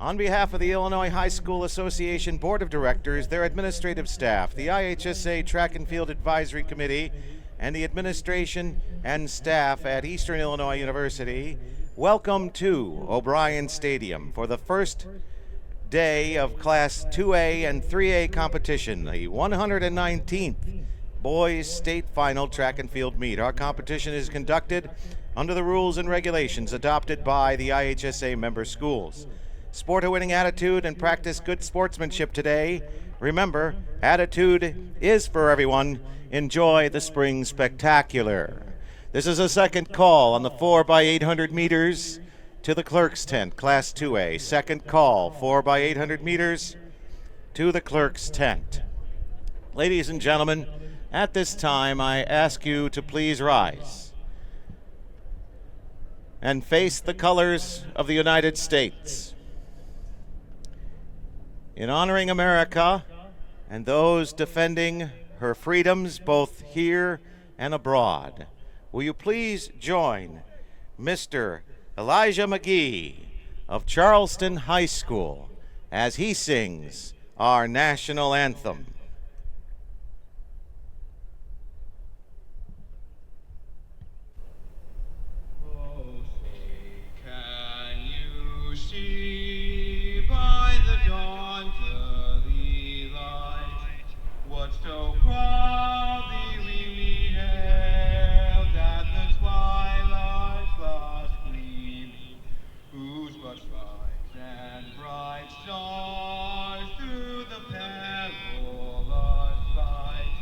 On behalf of the Illinois High School Association Board of Directors, their administrative staff, the IHSA Track and Field Advisory Committee, and the administration and staff at Eastern Illinois University, welcome to O'Brien Stadium for the first day of Class 2A and 3A competition, the 119th Boys State Final Track and Field Meet. Our competition is conducted under the rules and regulations adopted by the IHSA member schools. Sport a winning attitude and practice good sportsmanship today. Remember, attitude is for everyone. Enjoy the spring spectacular. This is a second call on the 4x800 meters to the clerk's tent, Class 2A. Second call, 4x800 meters to the clerk's tent. Ladies and gentlemen, at this time I ask you to please rise and face the colors of the United States. In honoring America and those defending her freedoms both here and abroad, will you please join Mr. Elijah McGee of Charleston High School as he sings our national anthem. So proudly we hailed at the twilight's last gleaming, whose but stripes and bright stars through the perilous fight,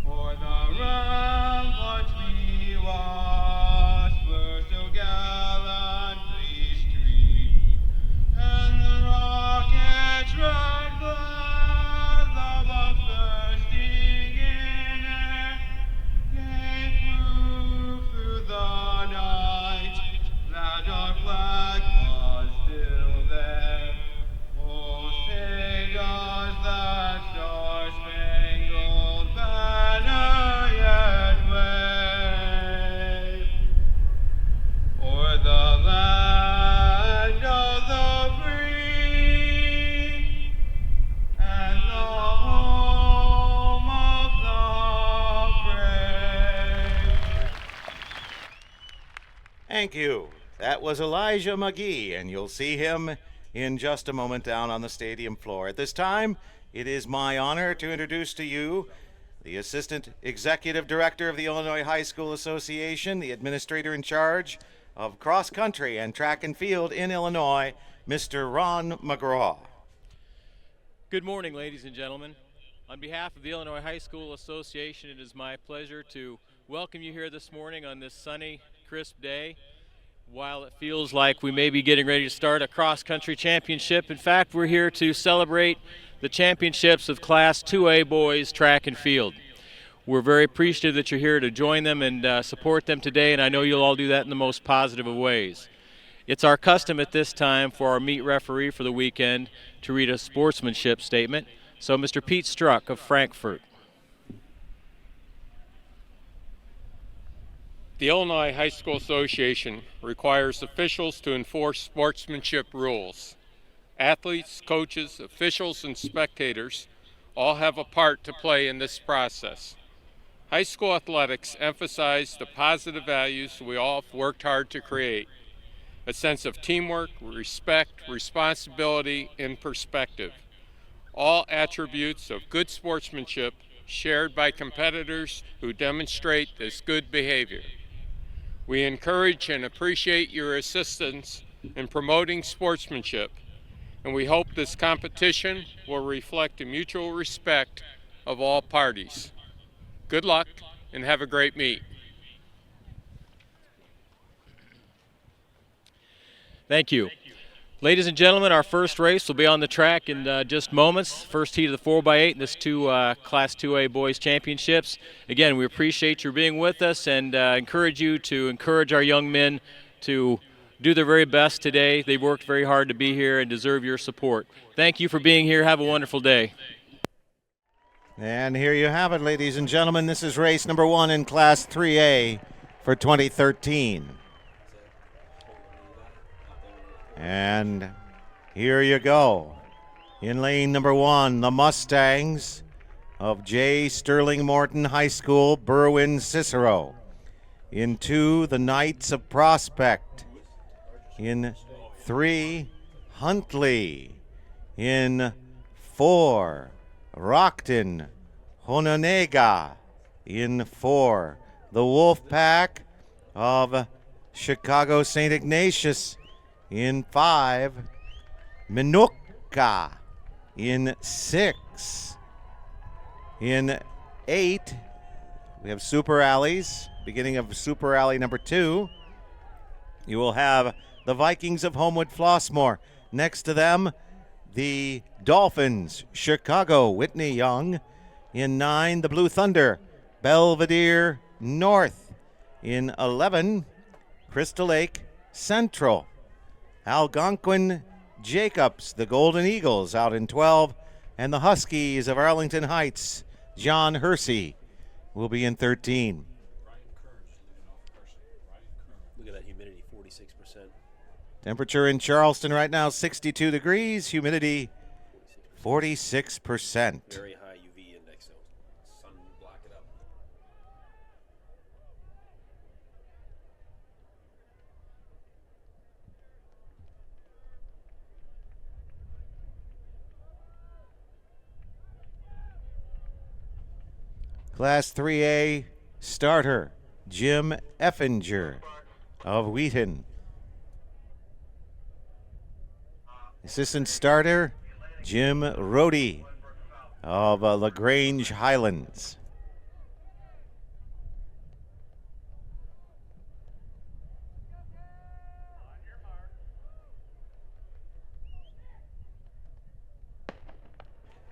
o'er the ramparts we watched were so gallantly streaming, and the rockets red glare above bursting in air, gave proof through the night that our flag was still there. Oh, say does that star-spangled banner yet wave o'er the land of the free and the home of the brave? Thank you. That was Elijah McGee, and you'll see him in just a moment down on the stadium floor. At this time, it is my honor to introduce to you the Assistant Executive Director of the Illinois High School Association, the Administrator in charge of cross country and track and field in Illinois, Mr. Ron McGraw. Good morning, ladies and gentlemen. On behalf of the Illinois High School Association, it is my pleasure to welcome you here this morning on this sunny, crisp day. While it feels like we may be getting ready to start a cross-country championship, in fact, we're here to celebrate the championships of Class 2A boys track and field. We're very appreciative that you're here to join them and support them today, and I know you'll all do that in the most positive of ways. It's our custom at this time for our meet referee for the weekend to read a sportsmanship statement. So Mr. Pete Struck of Frankfurt. The Illinois High School Association requires officials to enforce sportsmanship rules. Athletes, coaches, officials, and spectators all have a part to play in this process. High school athletics emphasize the positive values we all have worked hard to create: a sense of teamwork, respect, responsibility, and perspective. All attributes of good sportsmanship shared by competitors who demonstrate this good behavior. We encourage and appreciate your assistance in promoting sportsmanship, and we hope this competition will reflect a mutual respect of all parties. Good luck and have a great meet. Thank you. Ladies and gentlemen, our first race will be on the track in just moments. First heat of the 4x8 in this Class 2A Boys Championships. Again, we appreciate your being with us and encourage you to encourage our young men to do their very best today. They've worked very hard to be here and deserve your support. Thank you for being here. Have a wonderful day. And here you have it, ladies and gentlemen. This is race number 1 in Class 3A for 2013. And Here you go. In lane number 1, the Mustangs of J. Sterling Morton High School, Berwyn Cicero. In 2, the Knights of Prospect. In 3, Huntley. In 4, Rockton Hononega. In 4, the Wolf Pack of Chicago St. Ignatius. In 5, Minooka. In 6, in 8, we have Super Alleys. Beginning of Super Alley number 2, you will have the Vikings of Homewood Flossmoor. Next to them, the Dolphins, Chicago, Whitney Young. In 9, the Blue Thunder, Belvedere North. In 11, Crystal Lake Central. Algonquin Jacobs, the Golden Eagles, out in 12. And the Huskies of Arlington Heights, John Hersey, will be in 13. Look at that humidity, 46%. Temperature in Charleston right now, 62 degrees. Humidity, 46%. Very high UV index, so sun will block it up. Class 3A starter, Jim Effinger of Wheaton. Assistant starter, Jim Rohde of LaGrange Highlands.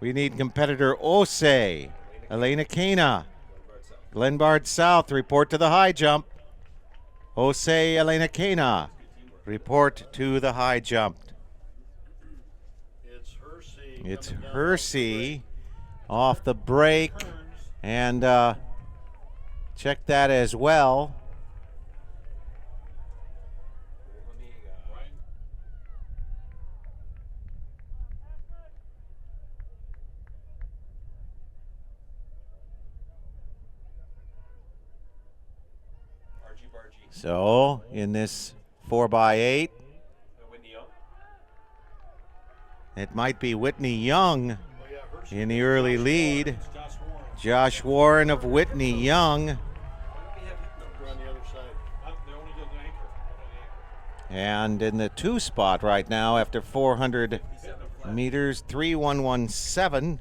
We need competitor Osei, Elena Cana, Glenbard South, report to the high jump. Osei, Elena Cana, report to the high jump. It's Hersey off the break, and check that as well. So in this 4x8, it might be Whitney Young in the early lead. Josh Warren of Whitney Young. And in the 2 spot right now after 400 meters, 3117.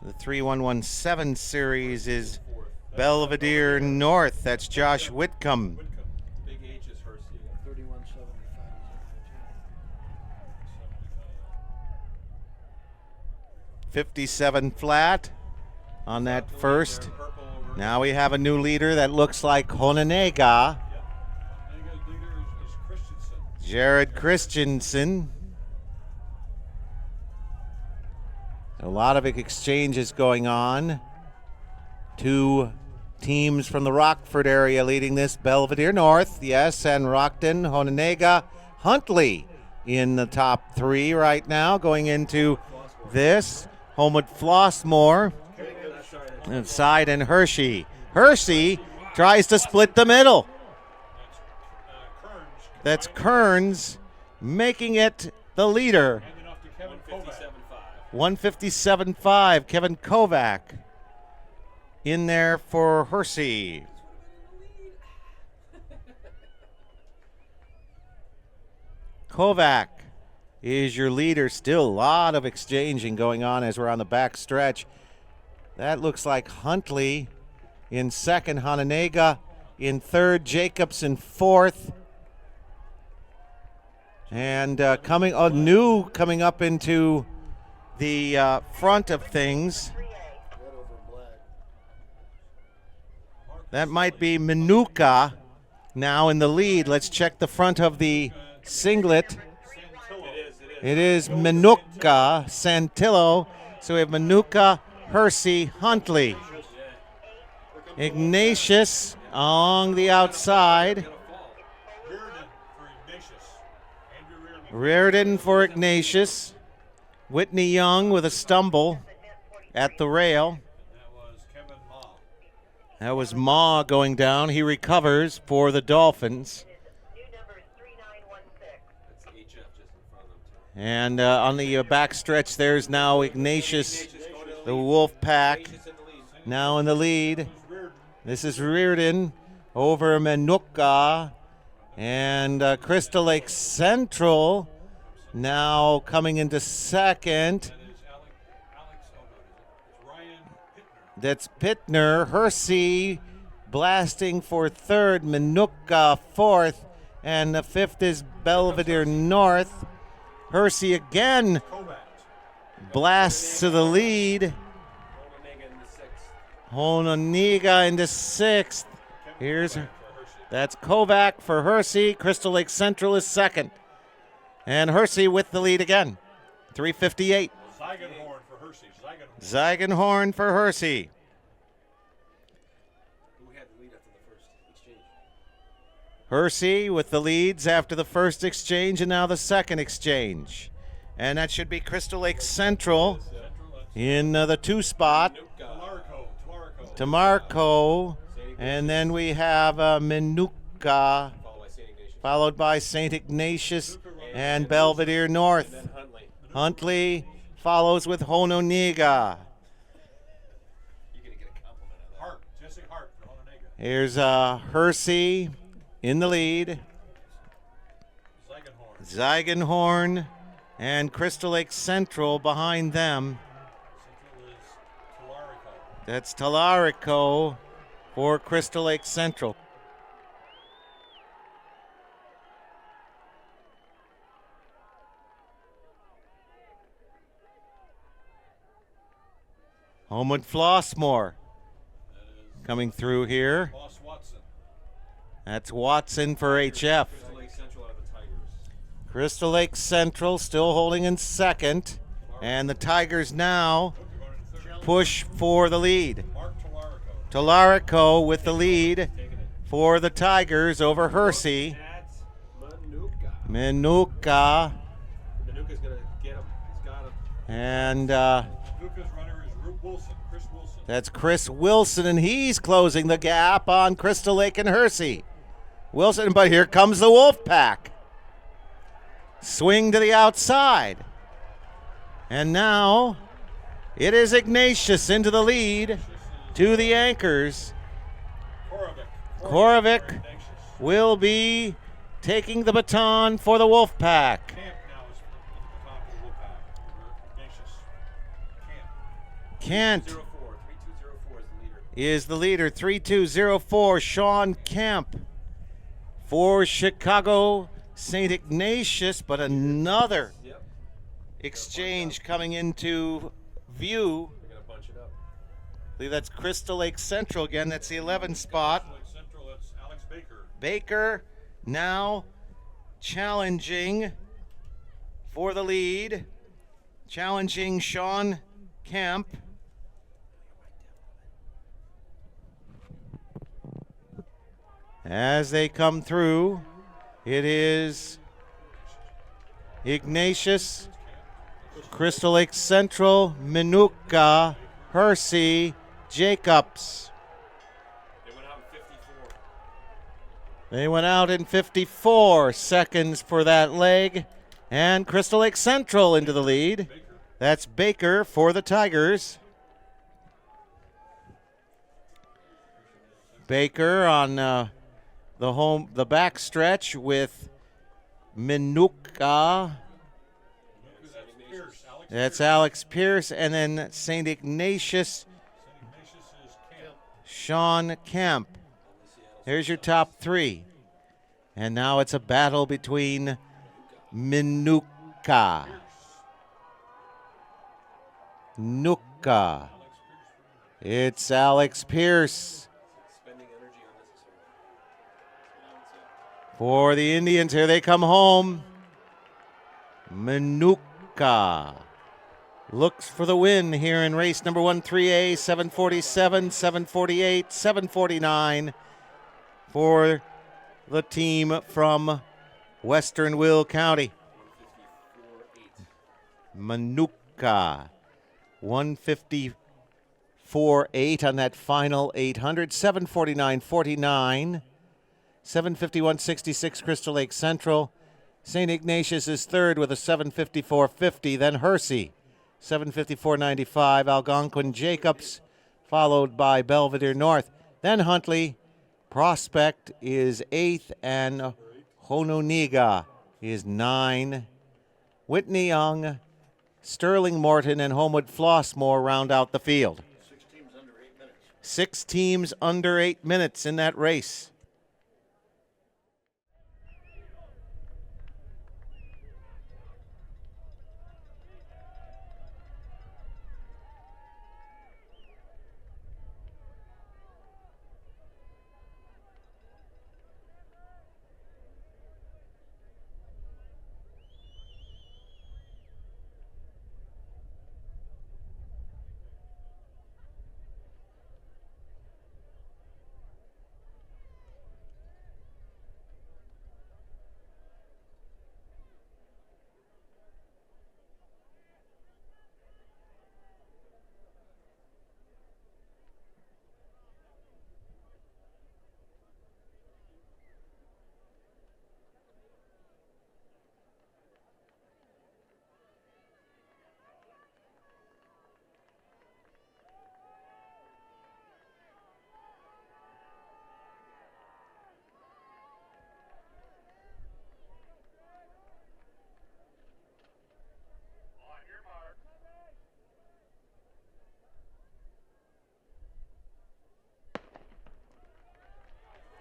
The 3117 series is Belvedere North. That's Josh Whitcomb. 57 flat on that first. Now we have a new leader that looks like Hononega. Jared Christensen. A lot of exchanges going on. 2 teams from the Rockford area leading this. Belvedere North, yes, and Rockton, Hononega, Huntley in the top 3 right now going into this. Homewood Flossmoor, inside, and Hershey. Hersey tries to split the middle. That's Kearns making it the leader. 157.5. Kevin Kovac in there for Hersey. Kovac is your leader. Still a lot of exchanging going on as we're on the back stretch. That looks like Huntley in second, Hononega in third, Jacobs in fourth. And coming up into the front of things. That might be Minooka now in the lead. Let's check the front of the singlet. It is Minooka, Santillo. So we have Minooka, Hersey, Huntley. Ignatius along the outside. Reardon for Ignatius. Whitney Young with a stumble at the rail. That was Ma going down. He recovers for the Dolphins. And on the back stretch, there's now Ignatius, the Wolf Pack, now in the lead. This is Reardon over Manuka. And Crystal Lake Central now coming into second. That's Pittner. Hersey blasting for third. Manuka fourth. And the fifth is Belvedere North. Hersey again blasts to the lead. Hononega into sixth. That's Kovac for Hersey. Crystal Lake Central is second. And Hersey with the lead again. 3:58. Zeigenhorn for Hersey. Zeigenhorn for Hersey. Who had the lead after the first exchange? Hersey with the leads after the first exchange and now the second exchange. And that should be Crystal Lake Central in the 2 spot. Tamarco. And then we have Manuka, followed by St. Ignatius and Belvedere North. Huntley follows with Hononega. Here's Hersey in the lead. Zeigenhorn and Crystal Lake Central behind them. That's Talarico for Crystal Lake Central. Homewood Flossmoor coming through here. That's Watson for HF. Crystal Lake Central still holding in second. And the Tigers now push for the lead. Talarico with the lead for the Tigers over Hersey. Manuka. Manuka's going to get him. He's got him. And Manuka's runner is Chris Wilson. That's Chris Wilson, and he's closing the gap on Crystal Lake and Hersey. Wilson, but here comes the Wolf Pack. Swing to the outside. And now it is Ignatius into the lead to the anchors. Korovic will be taking the baton for the Wolf Pack. Camp now is in the baton for the Wolf Pack. Ignatius. Kent 3204 is the leader. 3204, Sean Kemp for Chicago St. Ignatius, but another exchange coming into view. We're going to bunch it up. I believe that's Crystal Lake Central again. That's the 11 spot. Central, that's Alex Baker. Baker now challenging for the lead. Challenging Sean Kemp. As they come through, it is Ignatius, Crystal Lake Central, Manuka, Hersey, Jacobs. They went out in 54 seconds for that leg. And Crystal Lake Central into the lead. That's Baker for the Tigers. Baker on the back stretch with Manuka. That's Alex Pierce. And then St. Ignatius, Sean Kemp. There's your top three. And now it's a battle between Manuka. Nuka. It's Alex Pierce. For the Indians, here they come home. Manuka looks for the win here in race number 1 3A, 747, 748, 749 for the team from Western Will County. Manuka, 154.8 on that final 800. 749.49. 751.66 Crystal Lake Central. St. Ignatius is third with a 754.50. Then Hersey, 754.95. Algonquin Jacobs, followed by Belvedere North. Then Huntley. Prospect is 8th, and Hononiga is 9. Whitney Young, Sterling Morton, and Homewood Flossmoor round out the field. 6 teams under 8 minutes in that race.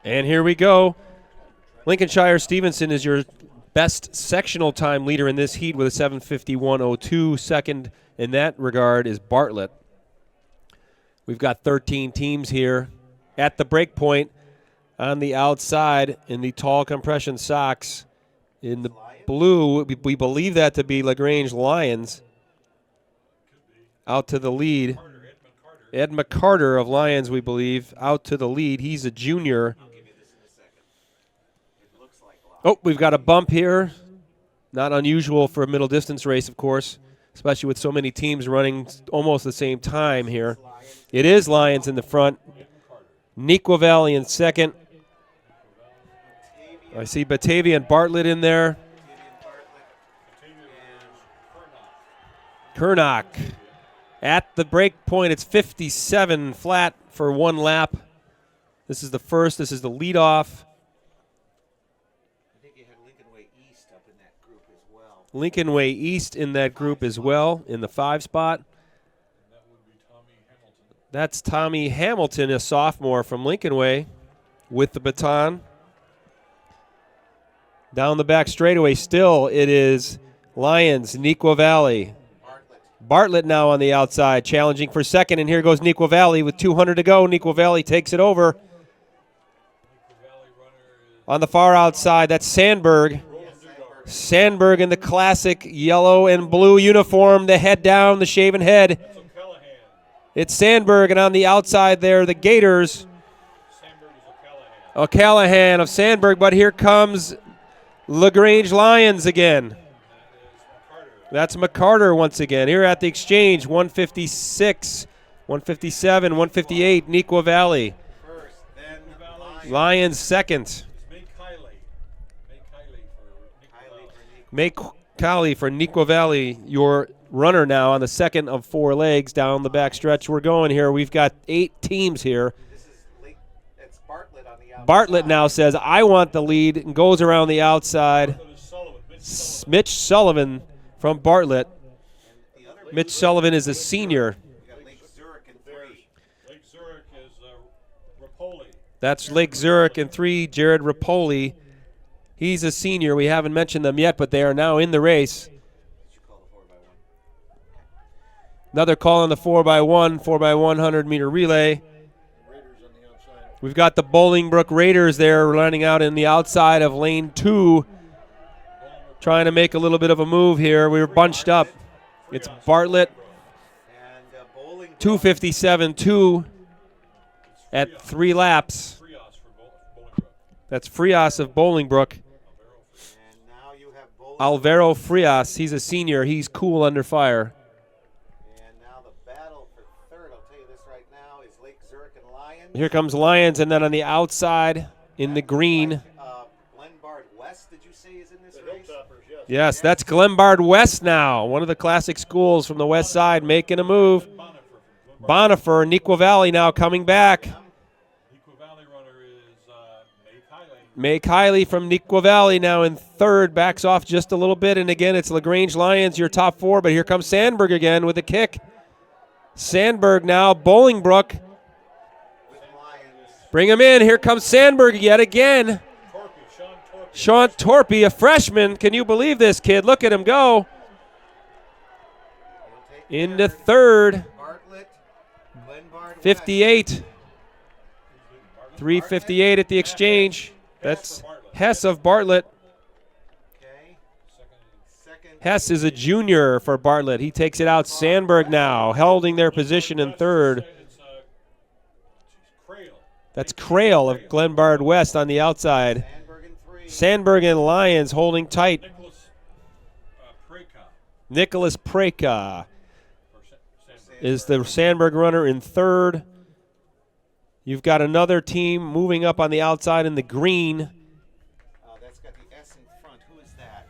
And here we go. Lincolnshire Stevenson is your best sectional time leader in this heat with a 7:51.02. Second in that regard is Bartlett. We've got 13 teams here at the break point on the outside in the tall compression socks. In the blue, we believe that to be LaGrange Lions. Out to the lead. Ed McCarter of Lions, we believe, out to the lead. He's a junior. Oh, we've got a bump here. Not unusual for a middle distance race, of course, especially with so many teams running almost the same time here. It is Lions in the front. Neuqua Valley in second. I see Batavia and Bartlett in there. Kernock. At the break point, it's 57 flat for one lap. This is the first. This is the leadoff. I think you had Lincoln Way East up in that group as well. Lincoln Way East in that group as well, in the 5 spot. That's Tommy Hamilton, a sophomore from Lincoln Way, with the baton. Down the back straightaway, still it is Lions, Neuqua Valley. Bartlett now on the outside, challenging for second, and here goes Neuqua Valley with 200 to go. Neuqua Valley takes it over. On the far outside, that's Sandberg. Sandberg in the classic yellow and blue uniform, the head down, the shaven head. It's Sandberg, and on the outside there, the Gators. O'Callahan of Sandberg, but here comes LaGrange Lions again. That's McCarter once again. Here at the exchange, 156, 157, 158, Neuqua Valley. First, then Lions second. Make Kylie for Neuqua Valley, your runner now on the second of 4 legs down the back stretch. We're going here. We've got 8 teams here. it's Bartlett on the outside. Bartlett now says, I want the lead, and goes around the outside. Mitch Sullivan from Bartlett. Mitch Sullivan is a senior. Lake Zurich in 3. Lake Zurich is Rapoli. That's Lake Zurich in 3, Jared Rapoli. He's a senior. We haven't mentioned them yet, but they are now in the race. Another call on the 4x1, 4x100-meter relay. We've got the Bolingbrook Raiders there lining out in the outside of lane 2. Trying to make a little bit of a move here. We were bunched up. It's Bartlett, 257.2 at 3 laps. That's Frias of Bolingbrook. have bowling. Alvaro Frias. He's a senior. He's cool under fire. And now the battle for third, I'll tell you this right now, is Lake Zurich and Lions. Here comes Lions, and then on the outside in the green. Glenbard West, did you say, is in this race? Yes, that's Glenbard West now. One of the classic schools from the west side making a move. Bonifer, Nequa Valley now coming back. Nequa Valley runner is May Kiley from Nequa Valley now in third, backs off just a little bit, and again it's LaGrange Lions, your top four, but here comes Sandberg again with a kick. Sandberg now, Bolingbrook. Bring him in, here comes Sandberg yet again. Sean Torpy, a freshman, can you believe this kid? Look at him go. Into third, Bartlett, Glenbard 58. 3:58 at the exchange. That's Hess of Bartlett. Okay. Second. Hess is a junior for Bartlett. He takes it out. Sandberg now holding their position in third. That's Crail of Glenbard West on the outside. Sandberg in three. Sandberg and Lions holding tight. Nicholas Preka is the Sandberg runner in third. You've got another team moving up on the outside in the green. That's got the S in front. Who is that?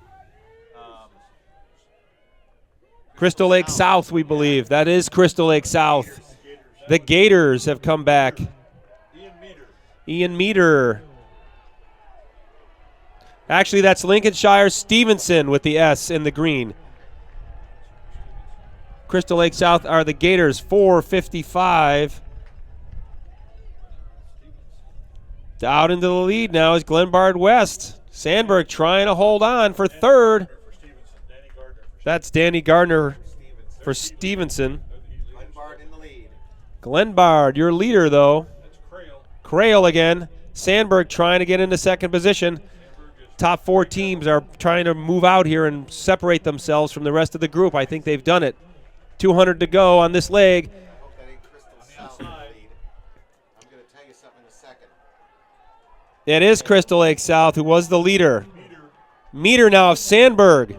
Crystal Lake South, we believe. That is Crystal Lake South. The Gators have come back. Ian Meter. Actually, that's Lincolnshire Stevenson with the S in the green. Crystal Lake South are the Gators, 4:55. Out into the lead now is Glenbard West. Sandberg trying to hold on for third. That's Danny Gardner for Stevenson. Glenbard in the lead. Glenbard, your leader, though. Crail again. Sandberg trying to get into second position. Top four teams are trying to move out here and separate themselves from the rest of the group. I think they've done it. 200 to go on this leg. I hope that ain't Crystal South in the lead. I'm going to tell you something in a second. It is Crystal Lake South who was the leader. Meter now of Sandberg.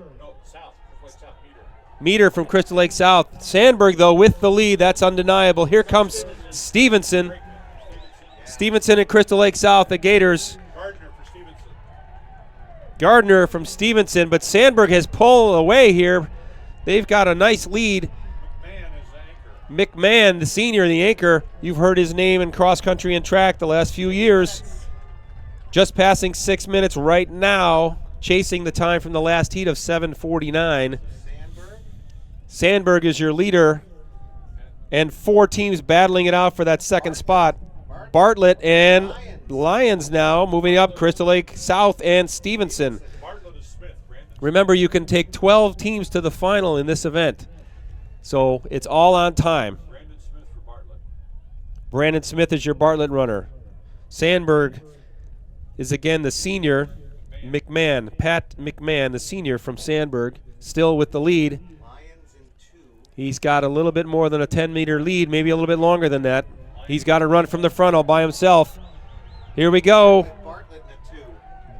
Meter from Crystal Lake South. Sandberg, though, with the lead. That's undeniable. Here comes Stevenson. Stevenson and Crystal Lake South, the Gators. Gardner from Stevenson, but Sandberg has pulled away here. They've got a nice lead. McMahon, the senior, the anchor. You've heard his name in cross country and track the last few years. Just passing 6 minutes right now, chasing the time from the last heat of 7:49. Sandberg is your leader, and four teams battling it out for that second spot. Bartlett and Lions now moving up, Crystal Lake South and Stevenson. Remember, you can take 12 teams to the final in this event, so it's all on time. Brandon Smith is your Bartlett runner. Sandberg is again the senior. McMahon, Pat McMahon, the senior from Sandberg, still with the lead. He's got a little bit more than a 10-meter lead, maybe a little bit longer than that. He's got to run from the front all by himself. Here we go.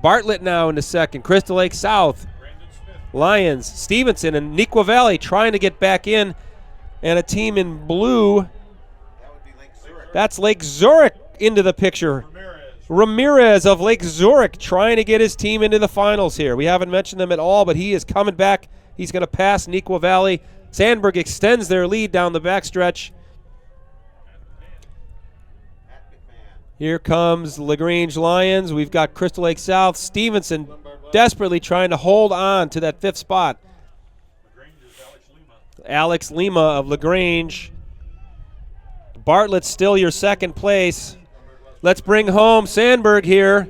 Bartlett now in the second. Crystal Lake South. Lions, Stevenson, and Nequa Valley trying to get back in. And a team in blue. That's Lake Zurich into the picture. Ramirez of Lake Zurich trying to get his team into the finals here. We haven't mentioned them at all, but he is coming back. He's going to pass Nequa Valley. Sandberg extends their lead down the backstretch. Here comes LaGrange Lions. We've got Crystal Lake South. Stevenson desperately trying to hold on to that fifth spot. Alex Lima of LaGrange. Bartlett still your second place. Let's bring home Sandberg here.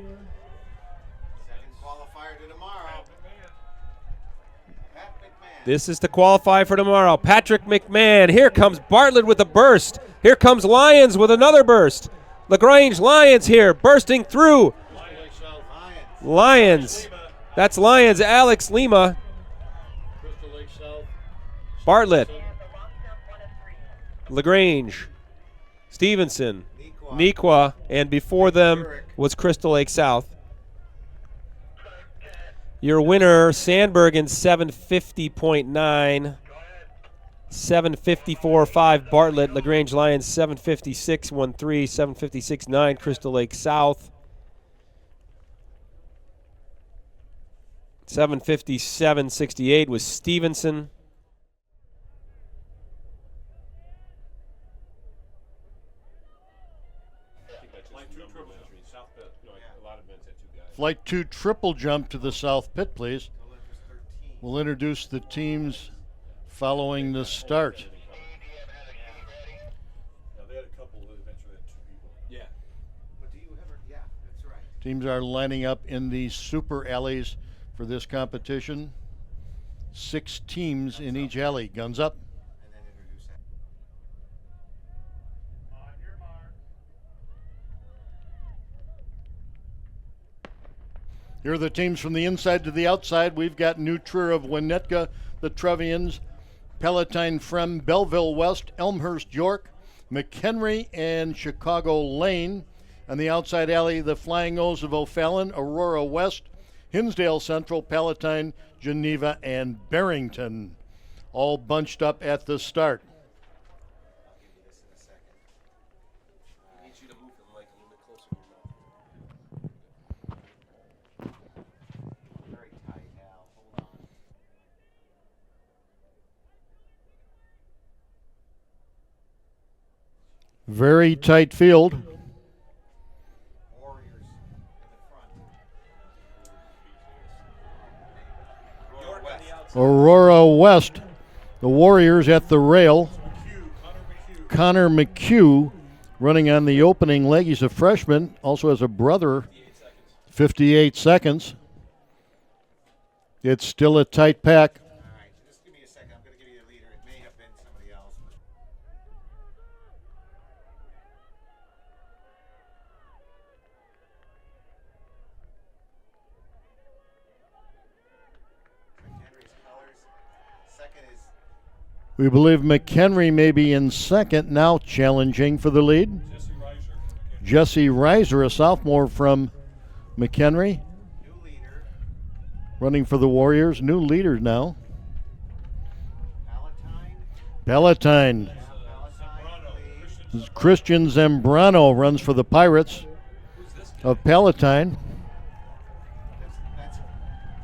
This is to qualify for tomorrow. Patrick McMahon. Here comes Bartlett with a burst. Here comes Lions with another burst. LaGrange Lions here, bursting through. Lions. That's Lions. Alex Lima. Bartlett. LaGrange. Stevenson. Nequa. And before them was Crystal Lake South. Your winner, Sandberg in 750.9. 754.5 Bartlett. LaGrange Lions 756.13. 756.9 Crystal Lake South. 757.68 was Stevenson. Flight 2 triple jump to the south pit, please. We'll introduce the teams following the start. Now they had a couple that eventually had 2 people. Yeah. Yeah, that's right. Teams are lining up in the super alleys for this competition. 6 teams in each alley. Guns up. And then introduce that. Here are the teams from the inside to the outside. We've got New Trier of Winnetka, the Trevians, Palatine from Belleville West, Elmhurst York, McHenry, and Chicago Lane. On the outside alley, the Flying O's of O'Fallon, Aurora West, Hinsdale Central, Palatine, Geneva, and Barrington. All bunched up at the start. I'll give you this in a second. I need you to move the mic a little bit closer to your mouth. Very tight, Al. Hold on. Very tight field. Warriors in the front. York on the outside. Aurora West, the Warriors at the rail. Connor McHugh running on the opening leg. He's a freshman, also has a brother. 58 seconds. It's still a tight pack. All right, just give me a second. I'm going to give you the leader. It may have been somebody else. McHenry's colors. Second is We believe McHenry may be in second, now challenging for the lead. Jesse Reiser, a sophomore from McHenry, new leader. running for the Warriors. New leader now. Palatine. Palatine. Palatine leads. Christian Zambrano runs for the Pirates of Palatine.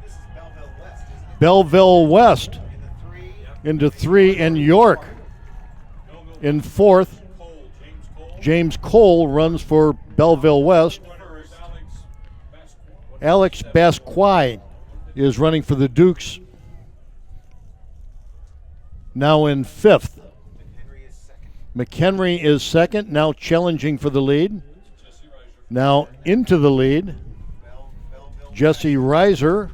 This is Belleville West, isn't it? Belleville West In the 3. into 3, and York in 4th. James Cole runs for Belleville West. Alex Basquai is running for the Dukes, now in 5th. McHenry is second. McHenry is second, now challenging for the lead. Now into the lead, Belleville Jesse Reiser,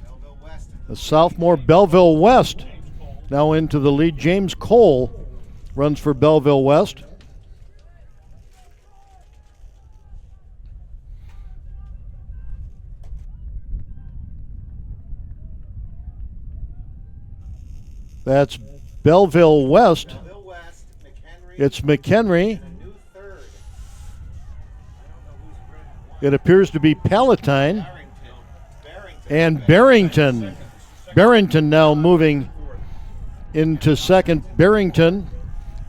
Belleville West. a sophomore. Belleville West now into the lead. James Cole runs for Belleville West. That's Belleville West. Belleville West, McHenry. It's McHenry. a new third. I don't know who's running. It appears to be Palatine Barrington. and Barrington. Barrington now moving into second. Barrington,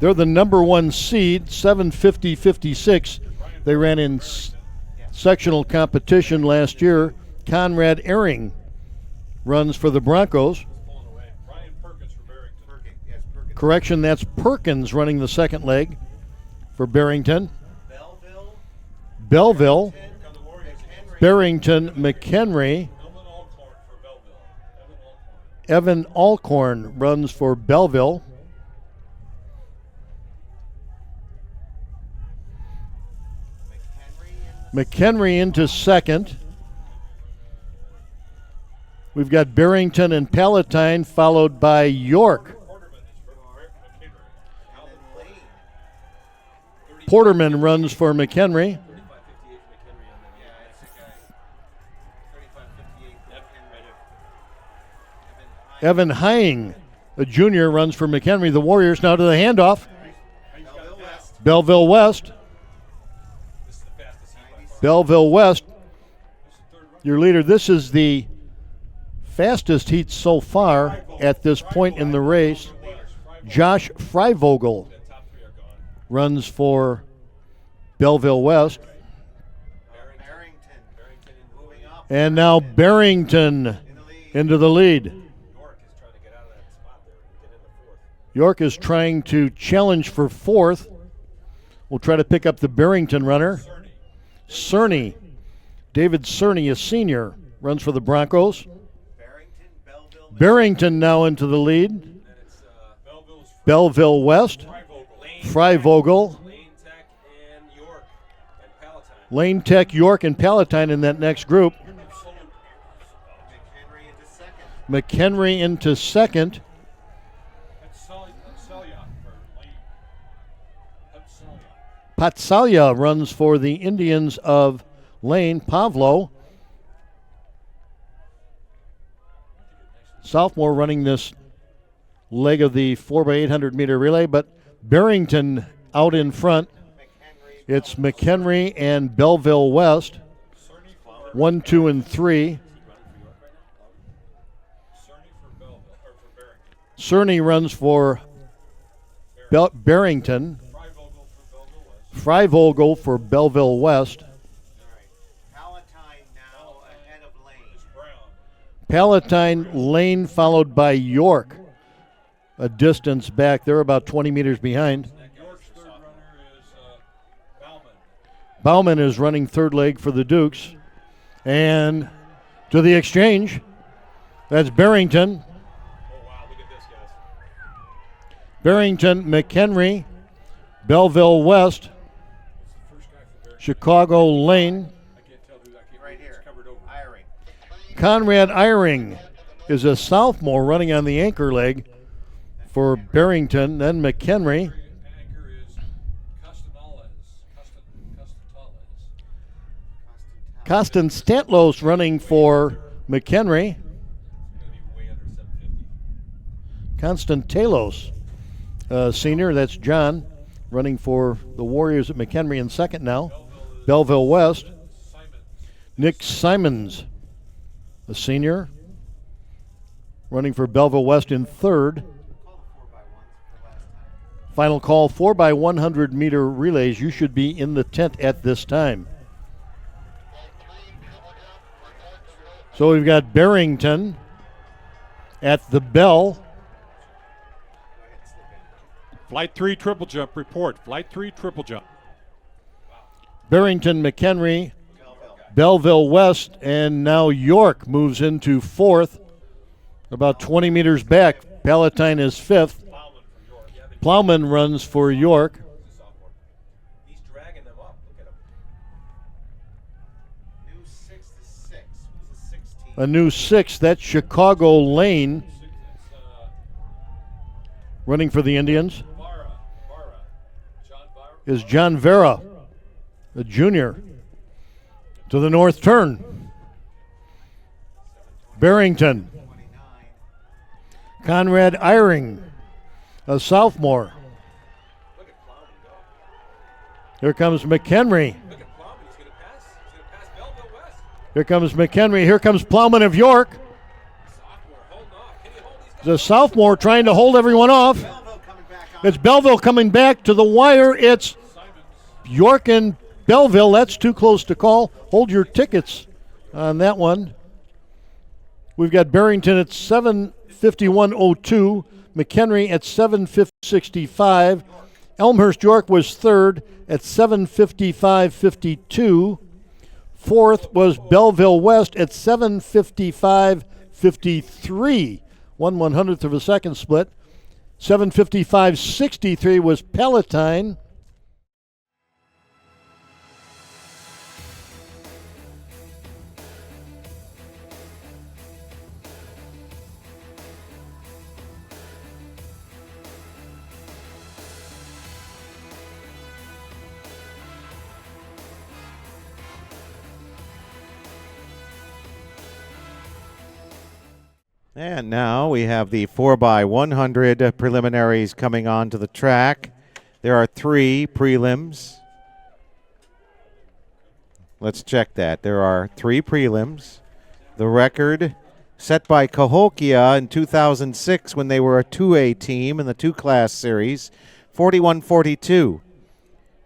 they're the number 1 seed, 750-56. They ran in sectional competition last year. Conrad Ehring runs for the Broncos. Correction, that's Perkins running the second leg for Barrington. Belleville, Barrington, McHenry. Evan Alcorn runs for Belleville. McHenry into second. We've got Barrington and Palatine, followed by York. Porterman runs for McHenry. Evan Hying, a junior, runs for McHenry. The Warriors now to the handoff. Belleville West. Belleville West, your leader. This is the Fastest heat so far at this point in the race, Josh Freivogel runs for Belleville West. And now Barrington into the lead. York is trying to challenge for fourth. We'll try to pick up the Barrington runner. Cerny, David Cerny, a senior, runs for the Broncos. Barrington now into the lead. Belleville West, Freivogel, Lane Tech, York, and Palatine in that next group. McHenry into second. Patsalia runs for the Indians of Lane. Pavlo, sophomore, running this leg of the 4x800 meter relay, but Barrington out in front. It's McHenry and Belleville West, 1, 2, and 3. Cerny runs for Barrington. Freivogel for Belleville West. Palatine now ahead of Lane. Palatine, Lane, followed by York. A distance back. They're about 20 meters behind. York's third runner is Bauman. Bauman is running third leg for the Dukes. And to the exchange, that's Barrington. Oh, wow, look at this, guys. Barrington, McHenry, Belleville West, First guy for Barrington. Chicago Lane. I can't tell who that came Right from. here. It's covered over. Iring. Conrad Iring is a sophomore running on the anchor leg for Barrington. Then McHenry. Anchor is Castanales. Costin Stantlos running for McHenry. It's going to be way under 750. Constantalos, senior, that's John, running for the Warriors at McHenry in second now. Belleville West. Nick Simons, a senior, running for Belleville West in third. Final call, 4x100 meter relays. You should be in the tent at this time. So we've got Barrington at the bell. Flight 3 triple jump report. Flight 3 triple jump. Barrington, McHenry, Belleville West, and now York moves into fourth, about 20 meters back. Palatine is fifth. Plowman runs for York. He's dragging them up. Look at him. New 6 to 6. Who's the 16? A new sixth, that's Chicago Lane, running for the Indians, is John Vera, a junior. To the north turn, Barrington. Conrad Iring, a sophomore. Look at Plowman go. Here comes McHenry. Look at Plowman. He's going to pass. He's going to pass Belleville West. Here comes McHenry. Here comes Plowman of York. Sophomore holding off. Can he hold these guys? The sophomore trying to hold everyone off. Belleville coming back on. It's Belleville coming back to the wire. It's York and Belleville. That's too close to call. Hold your tickets on that one. We've got Barrington at 7:51:02. McHenry at 7:65. Elmhurst York was third at 7:55:52. Fourth was Belleville West at 7:55:53. 1/100th of a second split. 7:55:63 was Palatine. And now we have the 4x100 preliminaries coming onto the track. There are 3 prelims. Let's check that. There are 3 prelims. The record set by Cahokia in 2006 when they were a 2A team in the two-class series. 41-42.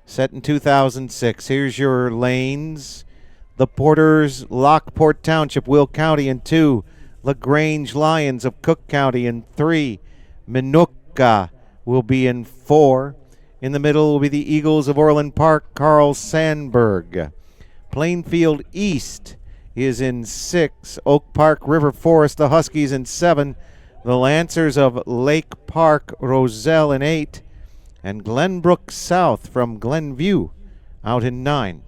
Set in 2006. Here's your lanes. The Porters, Lockport Township, Will County in 2. LaGrange Lions of Cook County in 3. Minooka will be in 4. In the middle will be the Eagles of Orland Park, Carl Sandburg. Plainfield East is in 6. Oak Park River Forest, the Huskies in 7. The Lancers of Lake Park, Roselle in 8. And Glenbrook South from Glenview out in 9.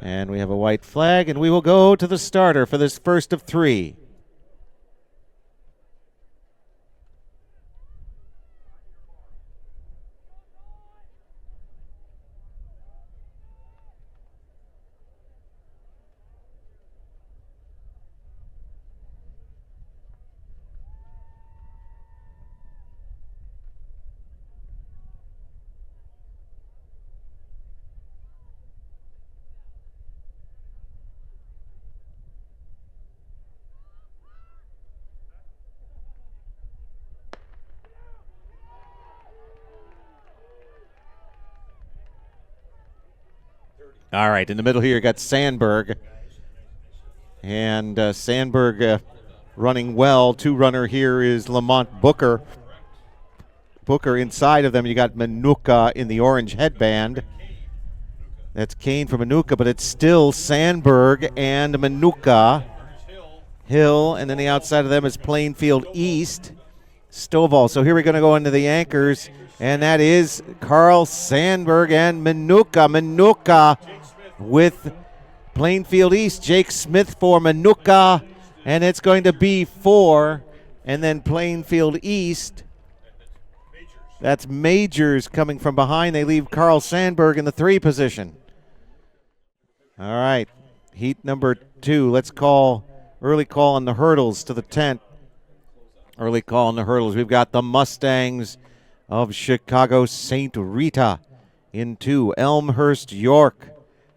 And we have a white flag, and we will go to the starter for this first of 3. All right, in the middle here, you got Sandberg. And Sandberg running well. Two-runner here is Lamont Booker. Booker inside of them, you got Minooka in the orange headband. That's Kane from Minooka, but it's still Sandberg and Minooka. Hill, and then the outside of them is Plainfield East. Stovall. So here we're going to go into the anchors, and that is Carl Sandberg and Minooka. Minooka with Plainfield East. Jake Smith for Minooka, and it's going to be 4. And then Plainfield East. That's Majors coming from behind. They leave Carl Sandberg in the 3 position. All right, heat number 2. Let's call early call on the hurdles to the tent. Early call on the hurdles. We've got the Mustangs of Chicago St. Rita in 2. Elmhurst York.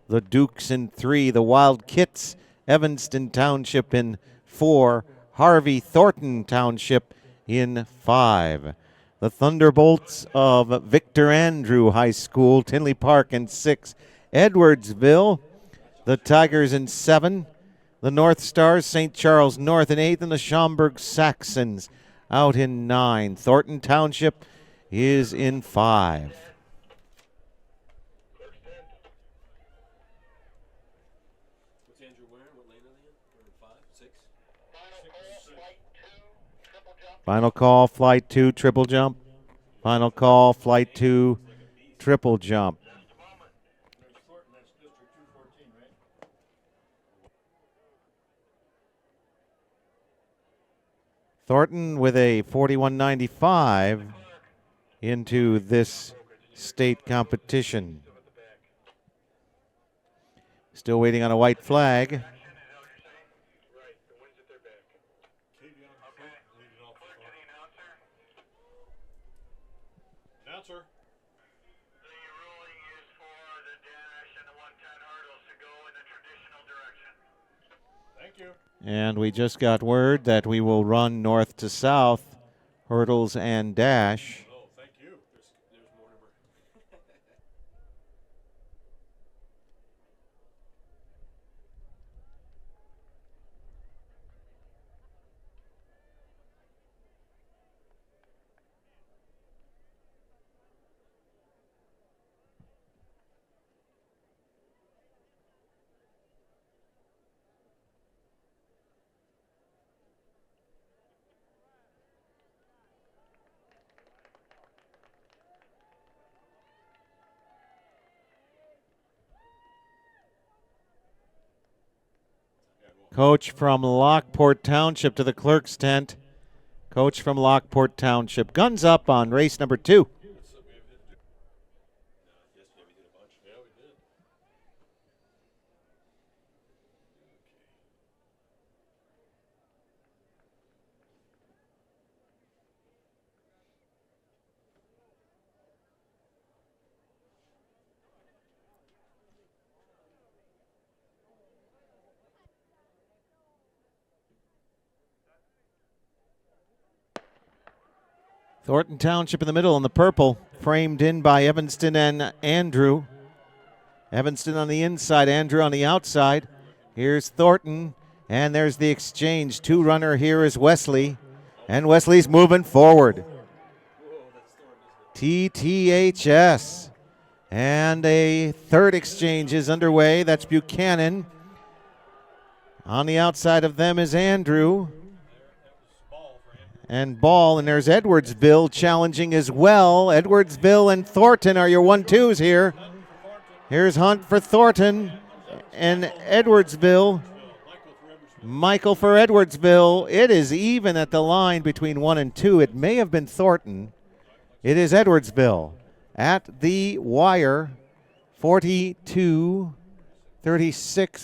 The Dukes in 3. The Wild Kits Evanston Township in 4. Harvey Thornton Township in 5. The Thunderbolts of Victor Andrew High School, Tinley Park in 6. Edwardsville. The Tigers in 7. The North Stars, St. Charles North in 8th, and the Schaumburg Saxons out in 9. Thornton Township is in 5. Final call, flight 2, triple jump. Final call, flight 2, triple jump. Thornton with a 41.95 into this state competition. Still waiting on a white flag. Announcer. The ruling is for the dash and the 110 hurdles to go in the traditional direction. Thank you. And we just got word that we will run north to south, hurdles and dash. Oh, thank you. There's more number. Coach from Lockport Township to the clerk's tent. Coach from Lockport Township. Guns up on race number 2. Yeah, we did. Thornton Township in the middle in the purple, framed in by Evanston and Andrew. Evanston on the inside, Andrew on the outside. Here's Thornton, and there's the exchange. Two-runner here is Wesley, and Wesley's moving forward. TTHS. And a third exchange is underway. That's Buchanan. On the outside of them is Andrew. And Ball, and there's Edwardsville challenging as well. Edwardsville and Thornton are your 1-2s here. Here's Hunt for Thornton and Edwardsville. Michael for Edwardsville. It is even at the line between 1 and 2. It may have been Thornton. It is Edwardsville at the wire. 42-36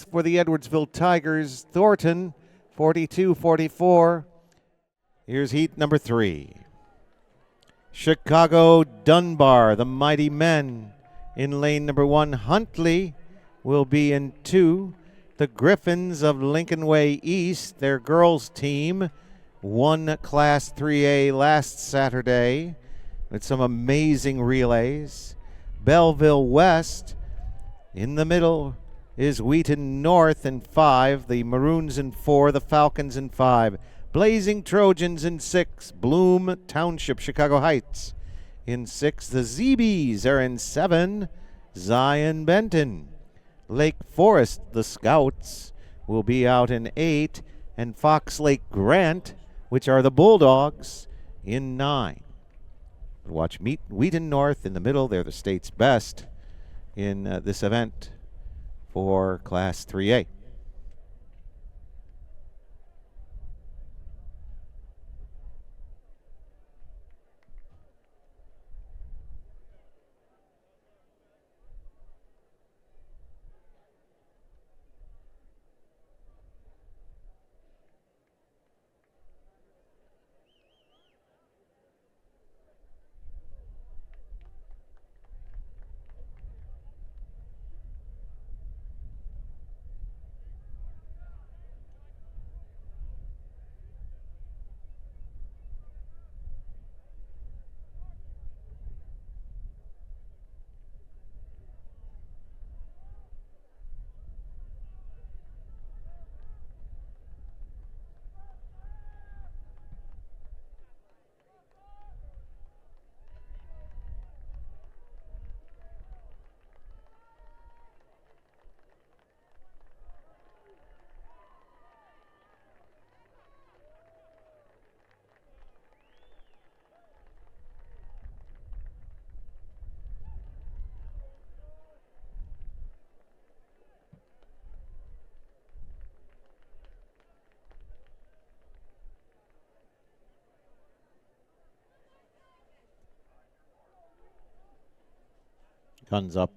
for the Edwardsville Tigers. Thornton 42-44. Here's heat number 3. Chicago Dunbar, the Mighty Men, in lane number 1. Huntley will be in 2. The Griffins of Lincoln Way East, their girls team, won Class 3A last Saturday with some amazing relays. Belleville West, in the middle is Wheaton North in 5. The Maroons in 4. The Falcons in 5. Blazing Trojans in 6. Bloom Township, Chicago Heights in 6. The ZBs are in 7. Zion Benton. Lake Forest, the Scouts, will be out in 8. And Fox Lake Grant, which are the Bulldogs, in 9. Watch Wheaton North in the middle. They're the state's best in this event for Class 3A. Guns up.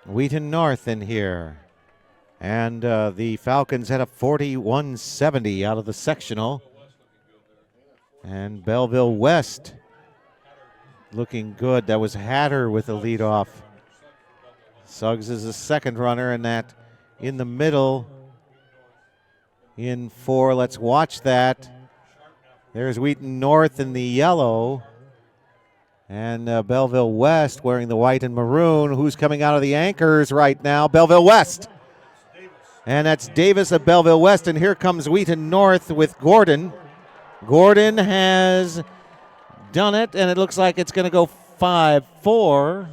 Wheaton North in here. And the Falcons had a 41-70 out of the sectional. And Belleville West looking good. That was Hatter with the leadoff. Suggs is the second runner, and that in the middle in 4. Let's watch that. There's Wheaton North in the yellow. And Belleville West wearing the white and maroon. Who's coming out of the anchors right now? Belleville West. And that's Davis of Belleville West. And here comes Wheaton North with Gordon. Gordon has done it, and it looks like it's going to go 5-4.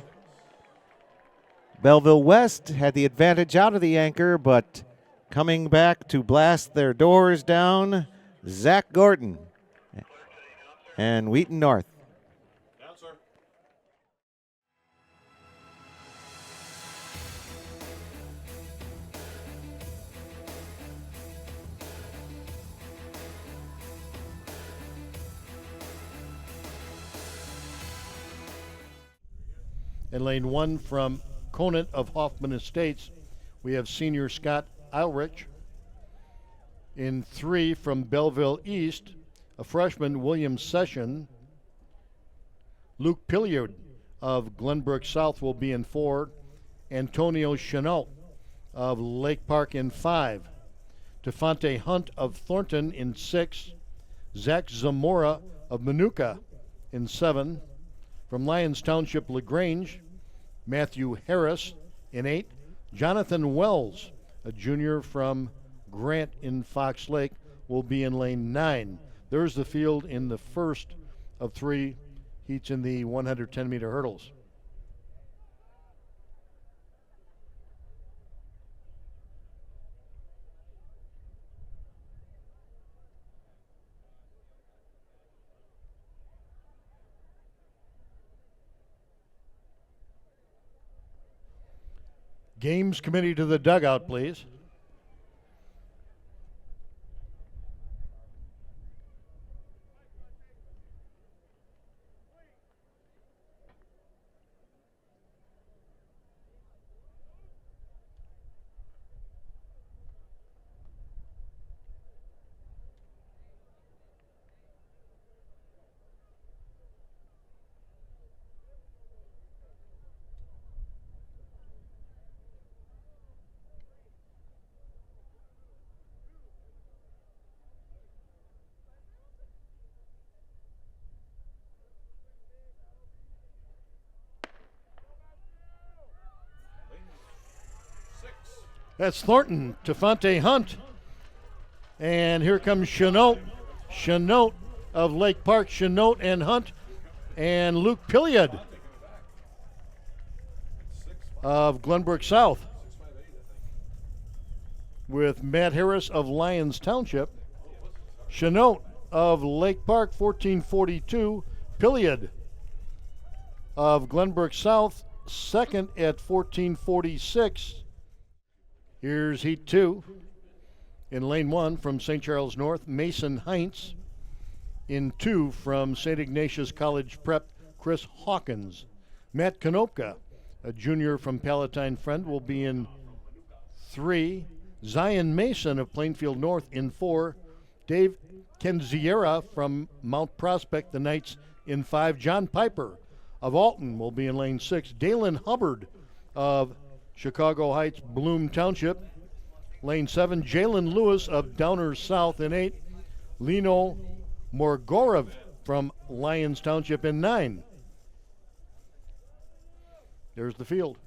Belleville West had the advantage out of the anchor, but coming back to blast their doors down, Zach Gordon and Wheaton North. Down, sir. In lane 1 from Conant of Hoffman Estates, we have senior Scott Eilrich. In 3 from Belleville East, a freshman, William Session. Luke Pilliard of Glenbrook South will be in 4. Antonio Chanel of Lake Park in 5. Tefante Hunt of Thornton in 6. Zach Zamora of Manuka in 7. From Lyons Township LaGrange, Matthew Harris in 8. Jonathan Wells, a junior from Grant in Fox Lake, will be in lane 9. There's the field in the first of 3 heats in the 110-meter hurdles. Games committee to the dugout, please. That's Thornton, Tefante Hunt. And here comes Chanot. Chanot of Lake Park, Chanot and Hunt. And Luke Pilliard of Glenbrook South. With Matt Harris of Lyons Township. Chanot of Lake Park, 1442. Pilliard of Glenbrook South, second at 1446. Here's heat 2. In lane 1 from St. Charles North, Mason Heinz. In 2 from St. Ignatius College Prep, Chris Hawkins. Matt Konopka, a junior from Palatine Friend, will be in 3. Zion Mason of Plainfield North in 4. Dave Kenziera from Mount Prospect, the Knights, in 5. John Piper of Alton will be in lane 6. Dalen Hubbard of Chicago Heights, Bloom Township, lane 7. Jalen Lewis of Downers South in 8. Lino Morgorov from Lyons Township in 9. There's the field.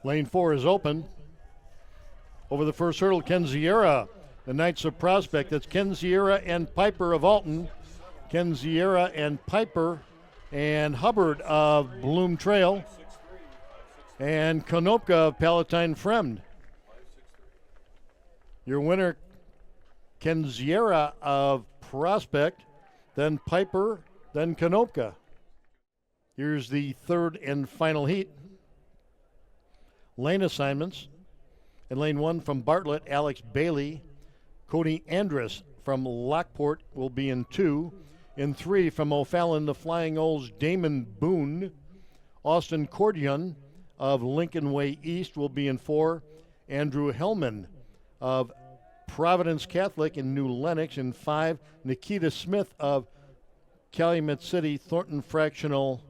Lane 4 is open. Over the first hurdle, Ken Ziera, the Knights of Prospect. That's Ken Ziera and Piper of Alton. Ken Ziera and Piper and Hubbard of Bloom Trail. And Konopka of Palatine Fremd. Your winner, Ken Ziera of Prospect, then Piper, then Konopka. Here's the third and final heat. Lane assignments. In lane 1 from Bartlett, Alex Bailey. Cody Andrus from Lockport will be in 2. In 3 from O'Fallon, the Flying Owls, Damon Boone. Austin Cordion of Lincoln Way East will be in 4. Andrew Hellman of Providence Catholic in New Lenox in 5. Nikita Smith of Calumet City, Thornton Fractional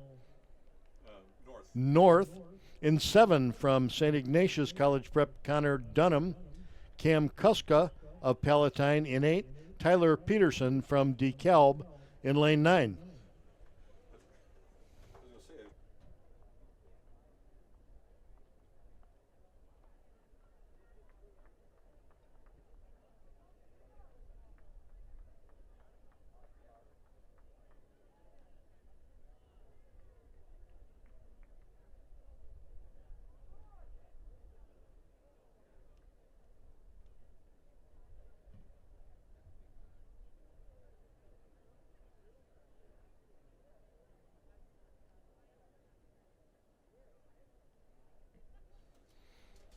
North. In 7 from St. Ignatius College Prep, Connor Dunham. Cam Kuska of Palatine in 8. Tyler Peterson from DeKalb in lane 9.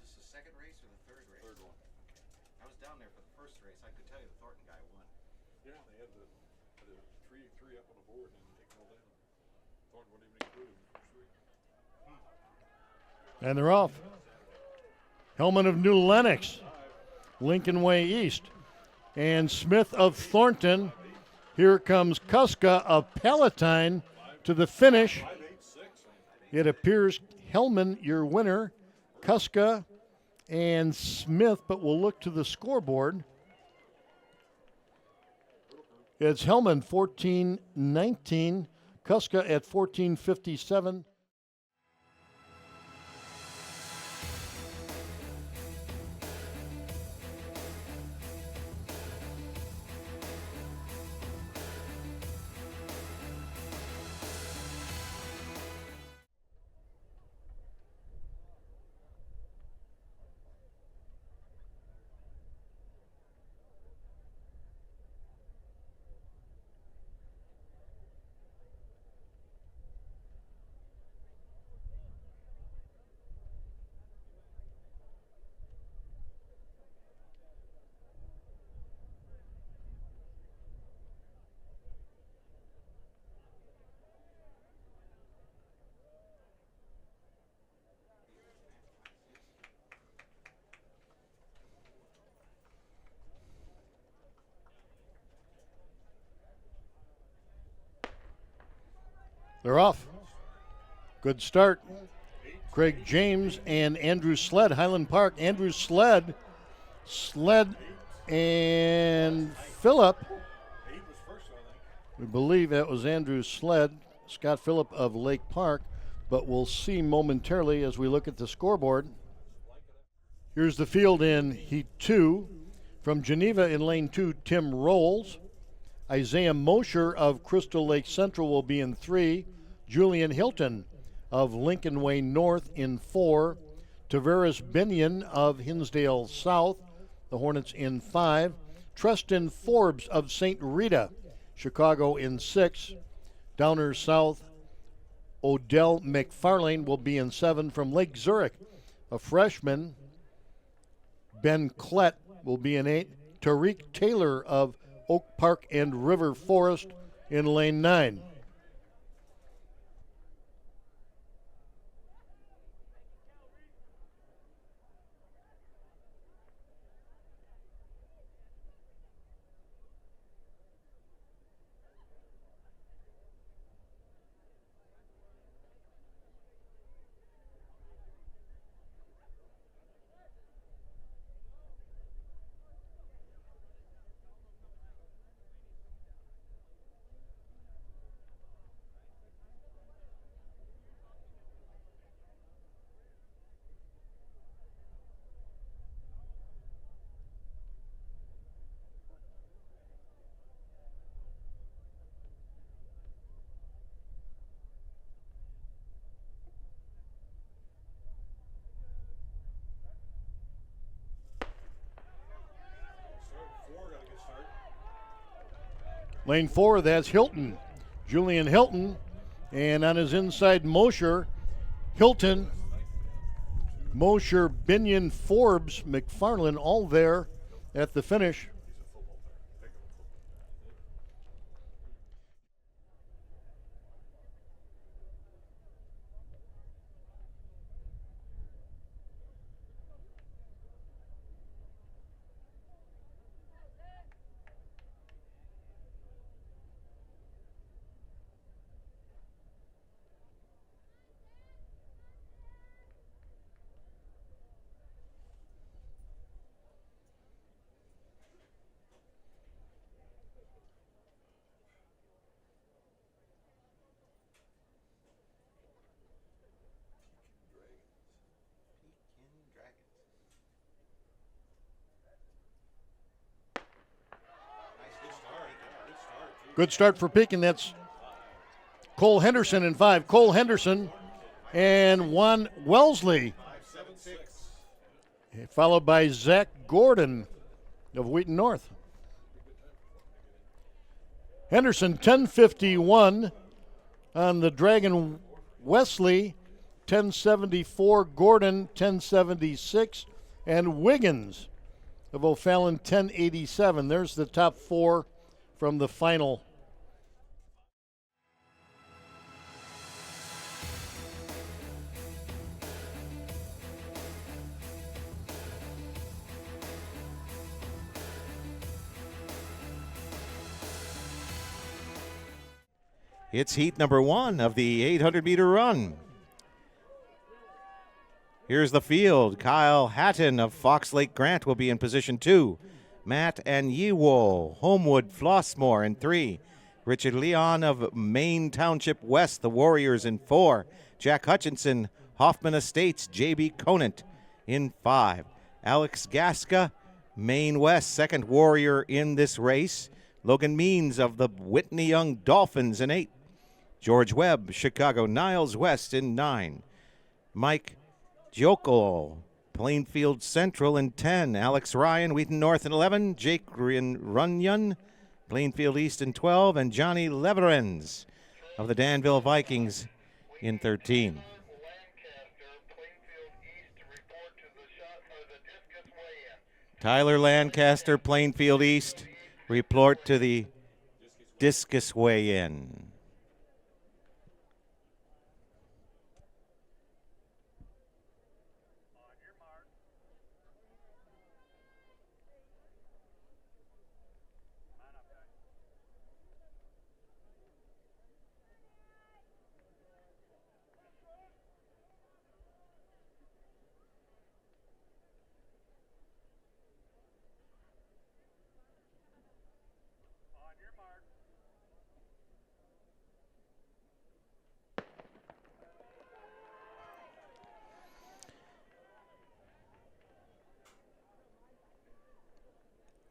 Is this the second race or the third race? Third one. I was down there for the first race. I could tell you the Thornton guy won. Yeah, they had a three up on the board and then take them all down. Thornton wouldn't even include him in the first week. And they're off. Hellman of New Lenox, Lincoln Way East. And Smith of Thornton. Here comes Kuska of Palatine to the finish. It appears Hellman, your winner, Kuska and Smith, but we'll look to the scoreboard. It's Hellman 14:19, Kuska at 14:57. They're off. Good start. Craig James and Andrew Sled, Highland Park. Andrew Sled and Phillip. We believe that was Andrew Sled, Scott Phillip of Lake Park, but we'll see momentarily as we look at the scoreboard. Here's the field in Heat 2. From Geneva in lane 2, Tim Rolls. Isaiah Mosher of Crystal Lake Central will be in 3. Julian Hilton of Lincoln Way North in 4. Tavares Binion of Hinsdale South, the Hornets in 5. Tristan Forbes of St. Rita, Chicago in 6. Downers South, Odell McFarlane will be in 7. From Lake Zurich, a freshman, Ben Klett will be in 8. Tariq Taylor of Oak Park and River Forest in lane 9. Lane 4, that's Hilton. Julian Hilton. And on his inside, Mosher, Hilton, Mosher, Binion, Forbes, McFarland, all there at the finish. Good start for Pekin. That's Cole Henderson in 5. Cole Henderson and Juan Wellesley, followed by Zach Gordon of Wheaton North. Henderson 10:51 on the Dragon. Wesley 10:74. Gordon 10:76. And Wiggins of O'Fallon 10:87. There's the top 4 from the final. It's heat number 1 of the 800-meter run. Here's the field. Kyle Hatton of Fox Lake Grant will be in position 2. Matt and Yewo, Homewood Flossmoor in 3. Richard Leon of Maine Township West, the Warriors in 4. Jack Hutchinson, Hoffman Estates, J.B. Conant in 5. Alex Gasca, Maine West, second Warrior in this race. Logan Means of the Whitney Young Dolphins in 8. George Webb, Chicago Niles West in 9. Mike Giocolo, Plainfield Central in 10. Alex Ryan, Wheaton North in 11. Jake Runyon, Plainfield East in 12. And Johnny Leverens of the Danville Vikings in 13. Tyler Lancaster, Plainfield East, report to the discus weigh-in.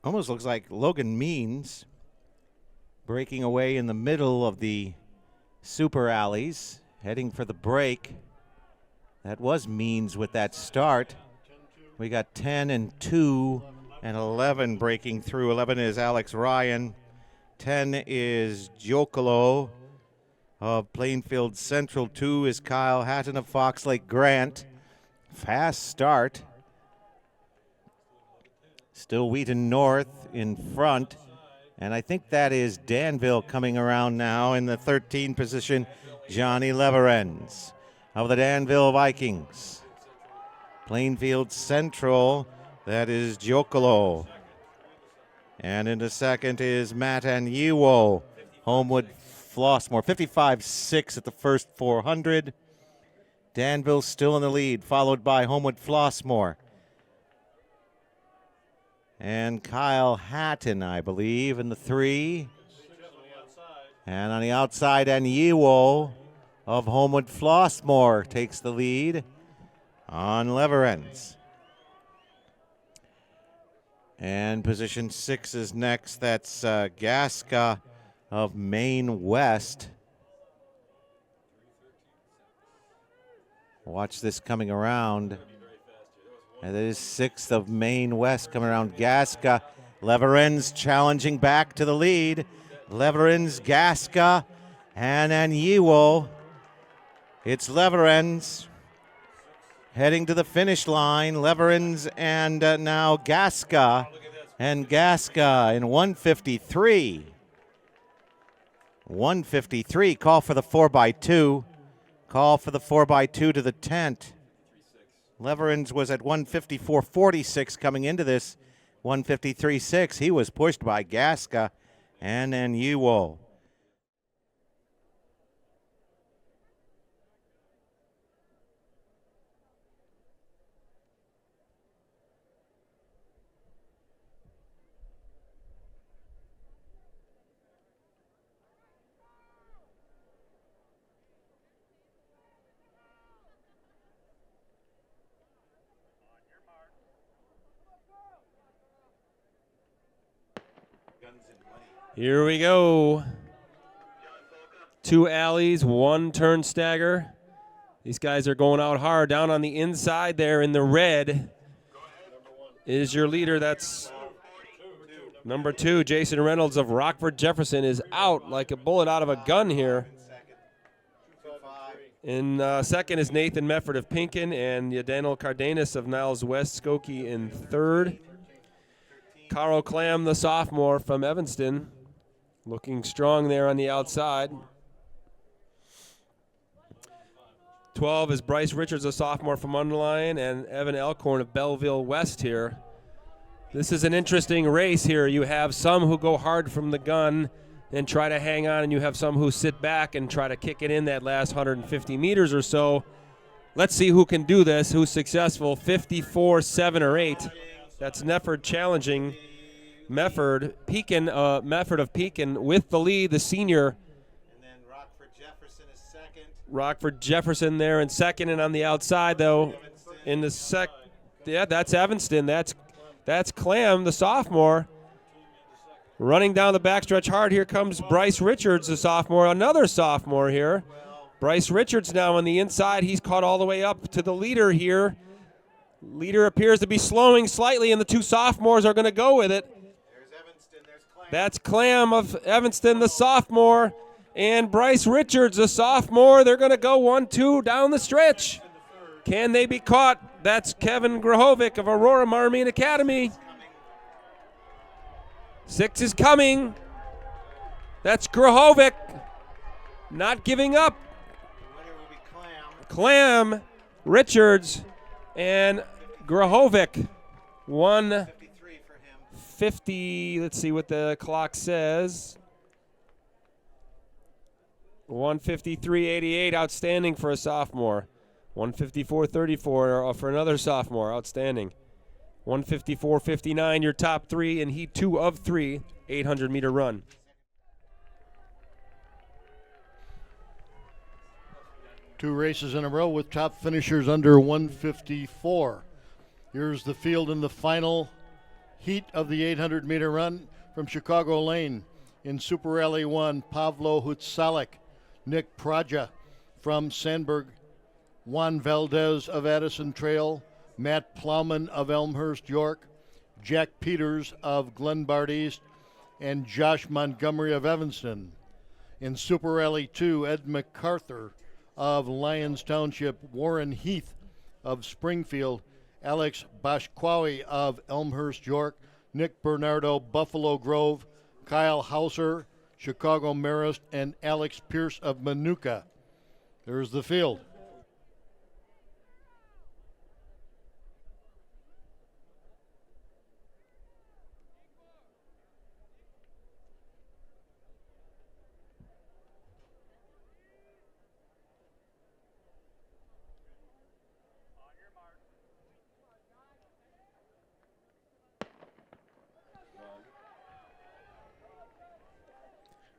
Almost looks like Logan Means breaking away in the middle of the super alleys, heading for the break. That was Means with that start. We got 10 and 2 and 11 breaking through. 11 is Alex Ryan. 10 is Giocolo of Plainfield Central. 2 is Kyle Hatton of Fox Lake Grant. Fast start. Still Wheaton North in front. And I think that is Danville coming around now in the 13 position. Johnny Leverens of the Danville Vikings. Plainfield Central, that is Giocolo. And in the second is Matt and Yewo, Homewood Flossmoor. 55-6 at the first 400. Danville still in the lead, followed by Homewood Flossmoor. And Kyle Hatton, I believe, in the 3. And on the outside, and Yewo of Homewood Flossmoor takes the lead on Leverens. And position 6 is next. That's Gasca of Maine West. Watch this coming around. And that is 6th of Maine West coming around. Gasca. Leverens challenging back to the lead. Leverens, Gasca, and then Ewell. It's Leverens heading to the finish line. Leverens and now Gasca. And Gasca in 153. 153. Call for the 4x2. Call for the 4x2 to the tent. Leverens was at 154.46 coming into this 153.6. He was pushed by Gasca and then Ewell. Here we go. 2 alleys, 1 turn stagger. These guys are going out hard. Down on the inside there in the red is your leader. That's number 2, Jason Reynolds of Rockford Jefferson, is out like a bullet out of a gun here. In second is Nathan Mefford of Pinkin, and Daniel Cardenas of Niles West Skokie in third. Carl Clam, the sophomore from Evanston, looking strong there on the outside. 12 is Bryce Richards, a sophomore from Underline, and Evan Elkhorn of Belleville West here. This is an interesting race here. You have some who go hard from the gun and try to hang on, and you have some who sit back and try to kick it in that last 150 meters or so. Let's see who can do this, who's successful. 54, 7, or 8. That's Mefford challenging Mefford. Mefford of Pekin with the lead, the senior. And then Rockford Jefferson is second. Rockford Jefferson there in second, and on the outside though, in the yeah, that's Evanston. That's Clam, the sophomore. Running down the backstretch hard, here comes Bryce Richards, the sophomore, another sophomore here. Bryce Richards now on the inside. He's caught all the way up to the leader here. Leader appears to be slowing slightly, and the 2 sophomores are going to go with it. That's Clam of Evanston, the sophomore, and Bryce Richards, the sophomore. They're going to go 1-2 down the stretch. Can they be caught? That's Kevin Grahovic of Aurora Marine Academy. 6 is coming. That's Grahovic. Not giving up. Clam, Richards, and Grahovic. 150. Let's see what the clock says. 153.88. Outstanding for a sophomore. 154.34 for another sophomore. Outstanding. 154.59, your top 3 in Heat 2 of 3, 800-meter run. Two races in a row with top finishers under 154. Here's the field in the final heat of the 800-meter run from Chicago Lane. In Super Rally 1, Pavlo Hutsalik, Nick Praja from Sandburg, Juan Valdez of Addison Trail, Matt Plowman of Elmhurst, York, Jack Peters of Glenbard East, and Josh Montgomery of Evanston. In Super Rally 2, Ed MacArthur of Lyons Township, Warren Heath of Springfield, Alex Bashkwawi of Elmhurst, York, Nick Bernardo, Buffalo Grove, Kyle Hauser, Chicago Marist, and Alex Pierce of Manuka. There's the field.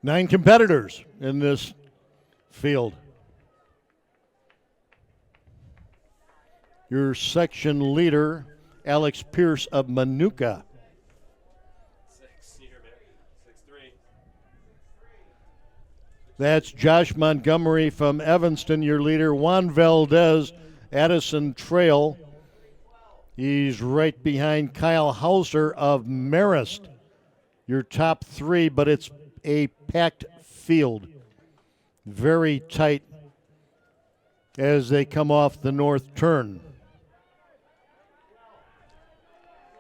Nine competitors in this field. Your section leader, Alex Pierce of Manuka. 6 here, man. 6'3". That's Josh Montgomery from Evanston, your leader. Juan Valdez, Addison Trail. He's right behind Kyle Hauser of Marist. Your top 3, but it's a packed field. Very tight as they come off the north turn.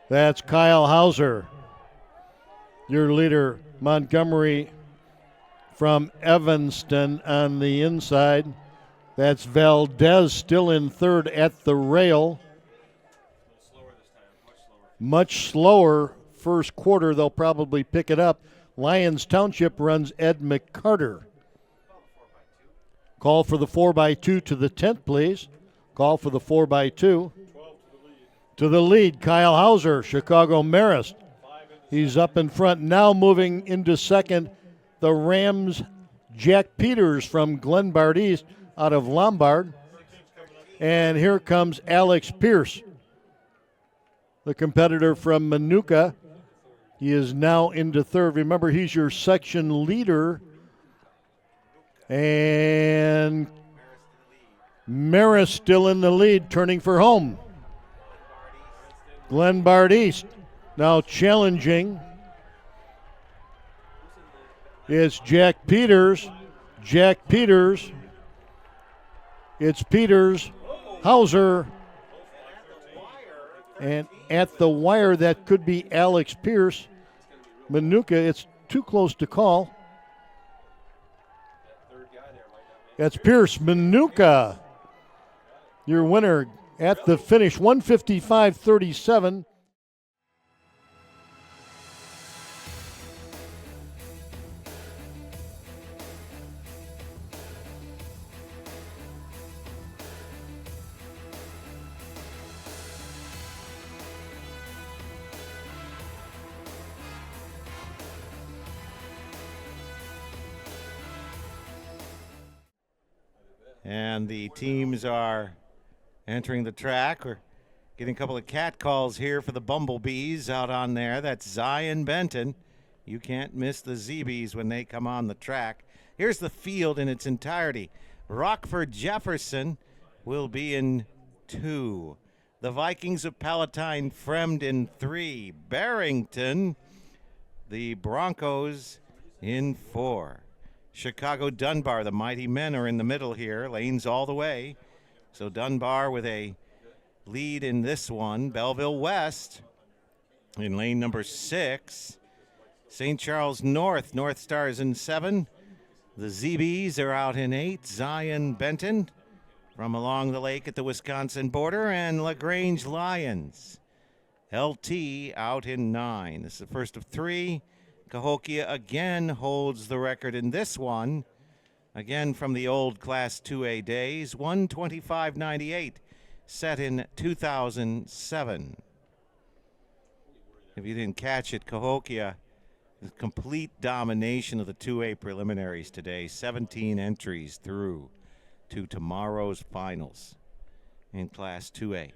That's Kyle Hauser, your leader. Montgomery from Evanston on the inside. That's Valdez still in third at the rail. Much slower first quarter. They'll probably pick it up. Lyons Township runs Ed McCarter. Call for the 4x2 to the 10th, please. Call for the 4x2. To the lead, Kyle Hauser, Chicago Marist. He's up in front. Now moving into second, the Rams' Jack Peters from Glenbard East out of Lombard. And here comes Alex Pierce, the competitor from Manuka. He is now into third. Remember, he's your section leader. And Marist still in the lead, turning for home. Glenbard East now challenging. It's Jack Peters. Jack Peters. It's Peters. Hauser. And at the wire, that could be Alex Pierce. Manuka, it's too close to call. That's Pierce. Manuka, your winner at the finish, 155.37. And the teams are entering the track. We're getting a couple of cat calls here for the Bumblebees out on there. That's Zion Benton. You can't miss the ZBs when they come on the track. Here's the field in its entirety. Rockford Jefferson will be in 2. The Vikings of Palatine Fremd in 3. Barrington, the Broncos in 4. Chicago Dunbar, the Mighty Men are in the middle here. Lanes all the way. So Dunbar with a lead in this one. Belleville West in lane number 6. St. Charles North, North Stars in 7. The ZBs are out in 8. Zion Benton from along the lake at the Wisconsin border, and LaGrange Lions. LT out in 9. This is the first of 3. Cahokia again holds the record in this one. Again from the old Class 2A days, 125.98, set in 2007. If you didn't catch it, Cahokia, the complete domination of the 2A preliminaries today. 17 entries through to tomorrow's finals in Class 2A.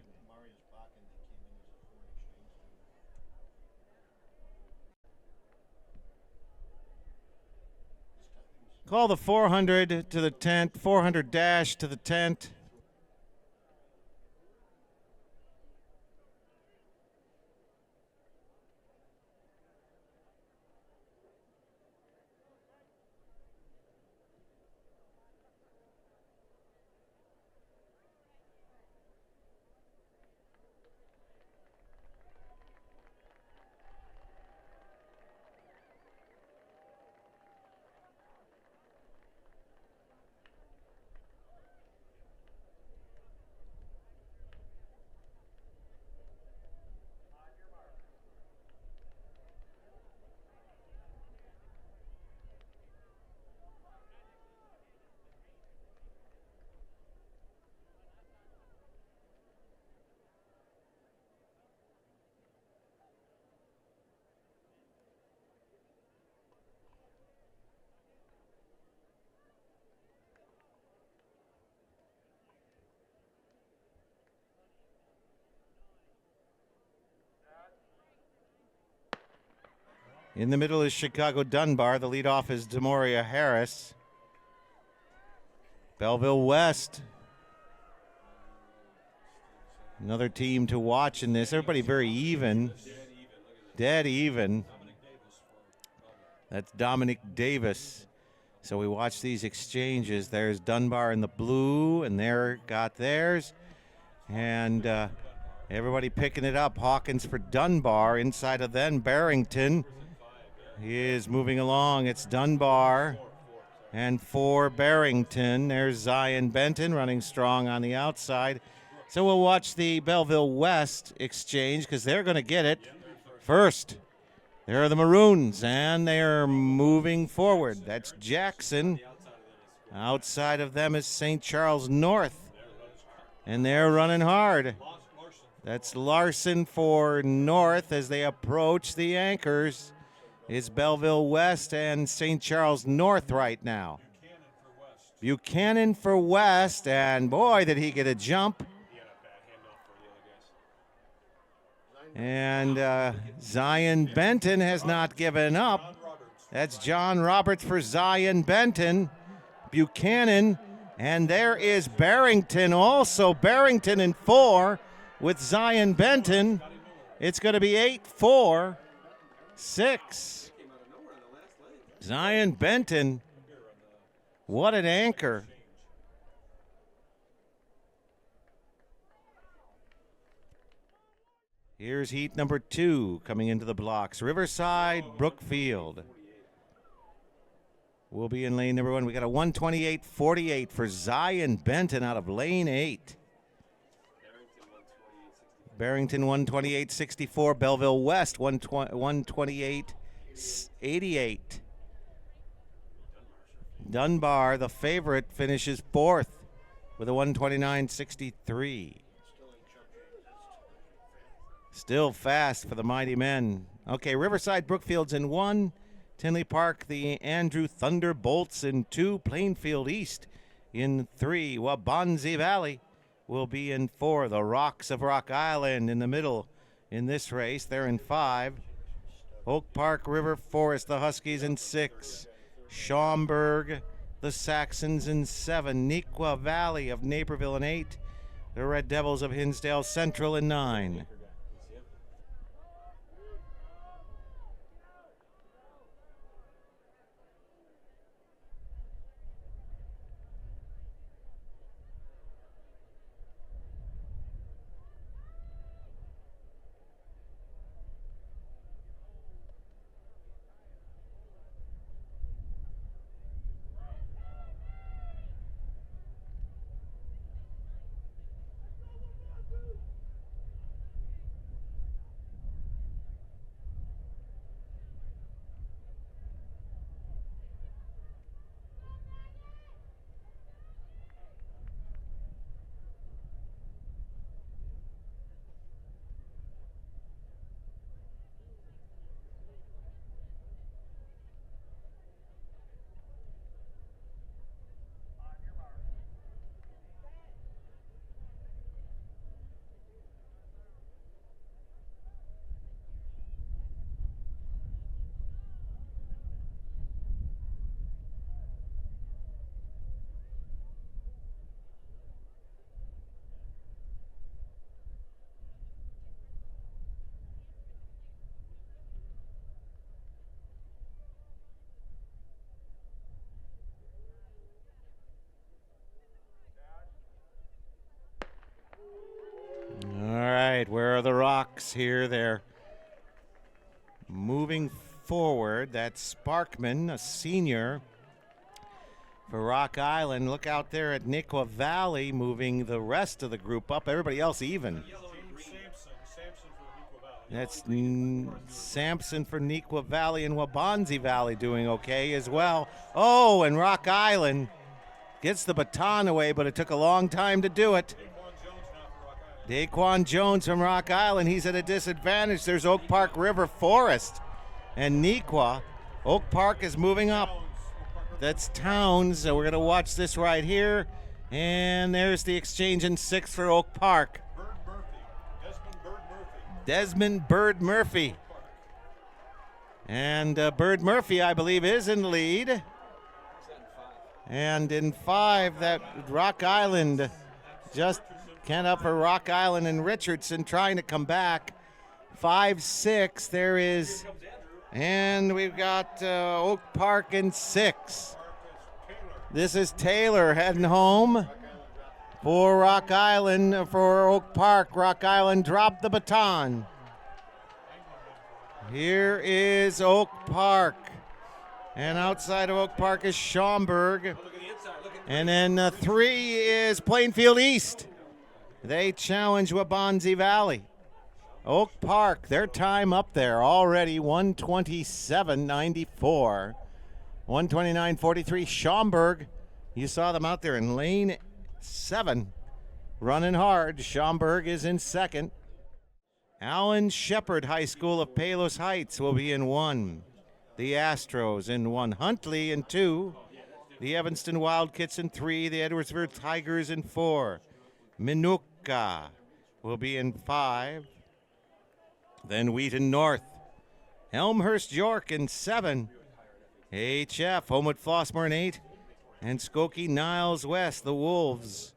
Call the 400 to the tent, 400 dash to the tent. In the middle is Chicago Dunbar. The leadoff is Demoria Harris. Belleville West. Another team to watch in this. Everybody very even. Dead even. That's Dominic Davis. So we watch these exchanges. There's Dunbar in the blue, and there got theirs. And everybody picking it up. Hawkins for Dunbar. Inside of then Barrington. He is moving along. It's Dunbar and for Barrington. There's Zion Benton running strong on the outside. So we'll watch the Belleville West exchange because they're going to get it first. There are the Maroons, and they are moving forward. That's Jackson. Outside of them is St. Charles North, and they're running hard. That's Larson for North as they approach the anchors. It's Belleville West and St. Charles North right now. Buchanan for West, and boy, did he get a jump. And Zion Benton has not given up. That's John Roberts for Zion Benton. Buchanan, and there is Barrington also. Barrington in 4 with Zion Benton. It's going to be 8-4, 6. Zion Benton, what an anchor. Here's heat number 2 coming into the blocks. Riverside, Brookfield will be in lane number 1. We got a 128.48 for Zion Benton out of lane 8. Barrington 128.64. Belleville West 128.88. Dunbar, the favorite, finishes 4th with a 129.63. Still fast for the mighty men. Okay, Riverside Brookfield's in 1. Tinley Park, the Andrew Thunderbolts in 2. Plainfield East in 3. Waubonsie Valley will be in 4. The Rocks of Rock Island in the middle in this race. They're in 5. Oak Park River Forest, the Huskies in 6. Schaumburg, the Saxons in 7. Nequa Valley of Naperville in 8. The Red Devils of Hinsdale Central in 9. Where are the Rocks here? They're moving forward. That's Sparkman, a senior for Rock Island. Look out there at Nequa Valley, moving the rest of the group up. Everybody else even. That's Sampson for Nequa Valley, and Waubonsie Valley doing okay as well. Oh, and Rock Island gets the baton away, but it took a long time to do it. Daquan Jones from Rock Island, he's at a disadvantage. There's Oak Park River Forest and Nequa. Oak Park is moving up. That's Towns, so we're going to watch this right here. And there's the exchange in 6 for Oak Park. Desmond Bird Murphy. And Bird Murphy, I believe, is in lead. And in 5, that Rock Island just can't up for Rock Island and Richardson trying to come back. 5-6, there is And we've got Oak Park in 6. This is Taylor heading home for Rock Island, for Oak Park. Rock Island dropped the baton. Here is Oak Park. And outside of Oak Park is Schaumburg. And then 3 is Plainfield East. They challenge Waubonsee Valley. Oak Park, their time up there already 127.94. 129.43. Schaumburg, you saw them out there in lane 7, running hard. Schaumburg is in 2nd. Allen Shepherd High School of Palos Heights will be in 1. The Astros in 1. Huntley in 2. The Evanston Wildcats in 3. The Edwardsburg Tigers in 4. Minooka will be in 5. Then Wheaton North. Elmhurst York in 7. HF Homewood Flossmoor in 8. And Skokie Niles West, the Wolves,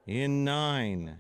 in 9.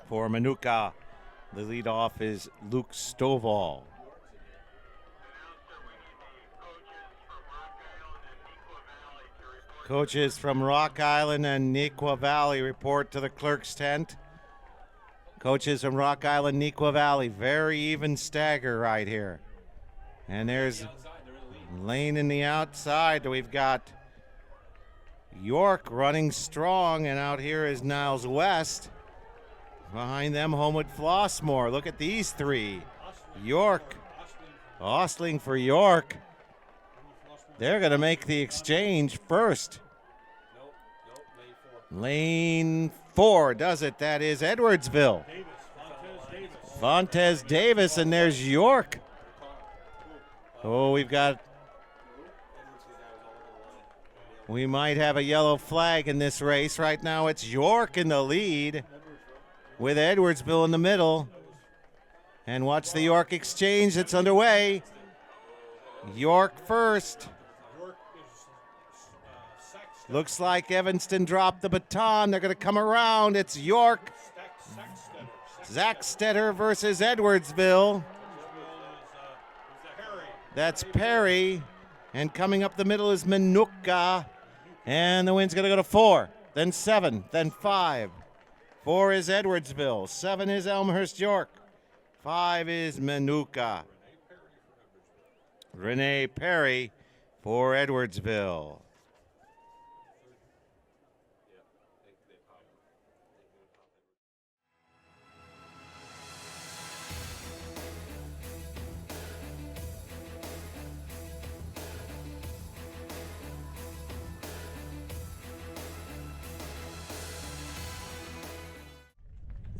For Minooka, the leadoff is Luke Stovall. Coaches from Rock Island and Nequa Valley report to the clerk's tent. Coaches from Rock Island, Nequa Valley, very even stagger right here. And there's Lane in the outside. We've got York running strong, and out here is Niles West. Behind them, Homewood Flossmoor. Look at these 3. York, Ostling for York. They're going to make the exchange first. Lane 4 does it. That is Edwardsville. Fontes Davis, and there's York. Oh, we might have a yellow flag in this race. Right now it's York in the lead with Edwardsville in the middle. And watch the York exchange that's underway. York first. Looks like Evanston dropped the baton. They're going to come around. It's York. Zach Stetter versus Edwardsville. That's Perry. And coming up the middle is Minooka. And the wind's going to go to 4, then 7, then 5. 4 is Edwardsville. 7 is Elmhurst York. 5 is Minooka. Renee Perry for Edwardsville.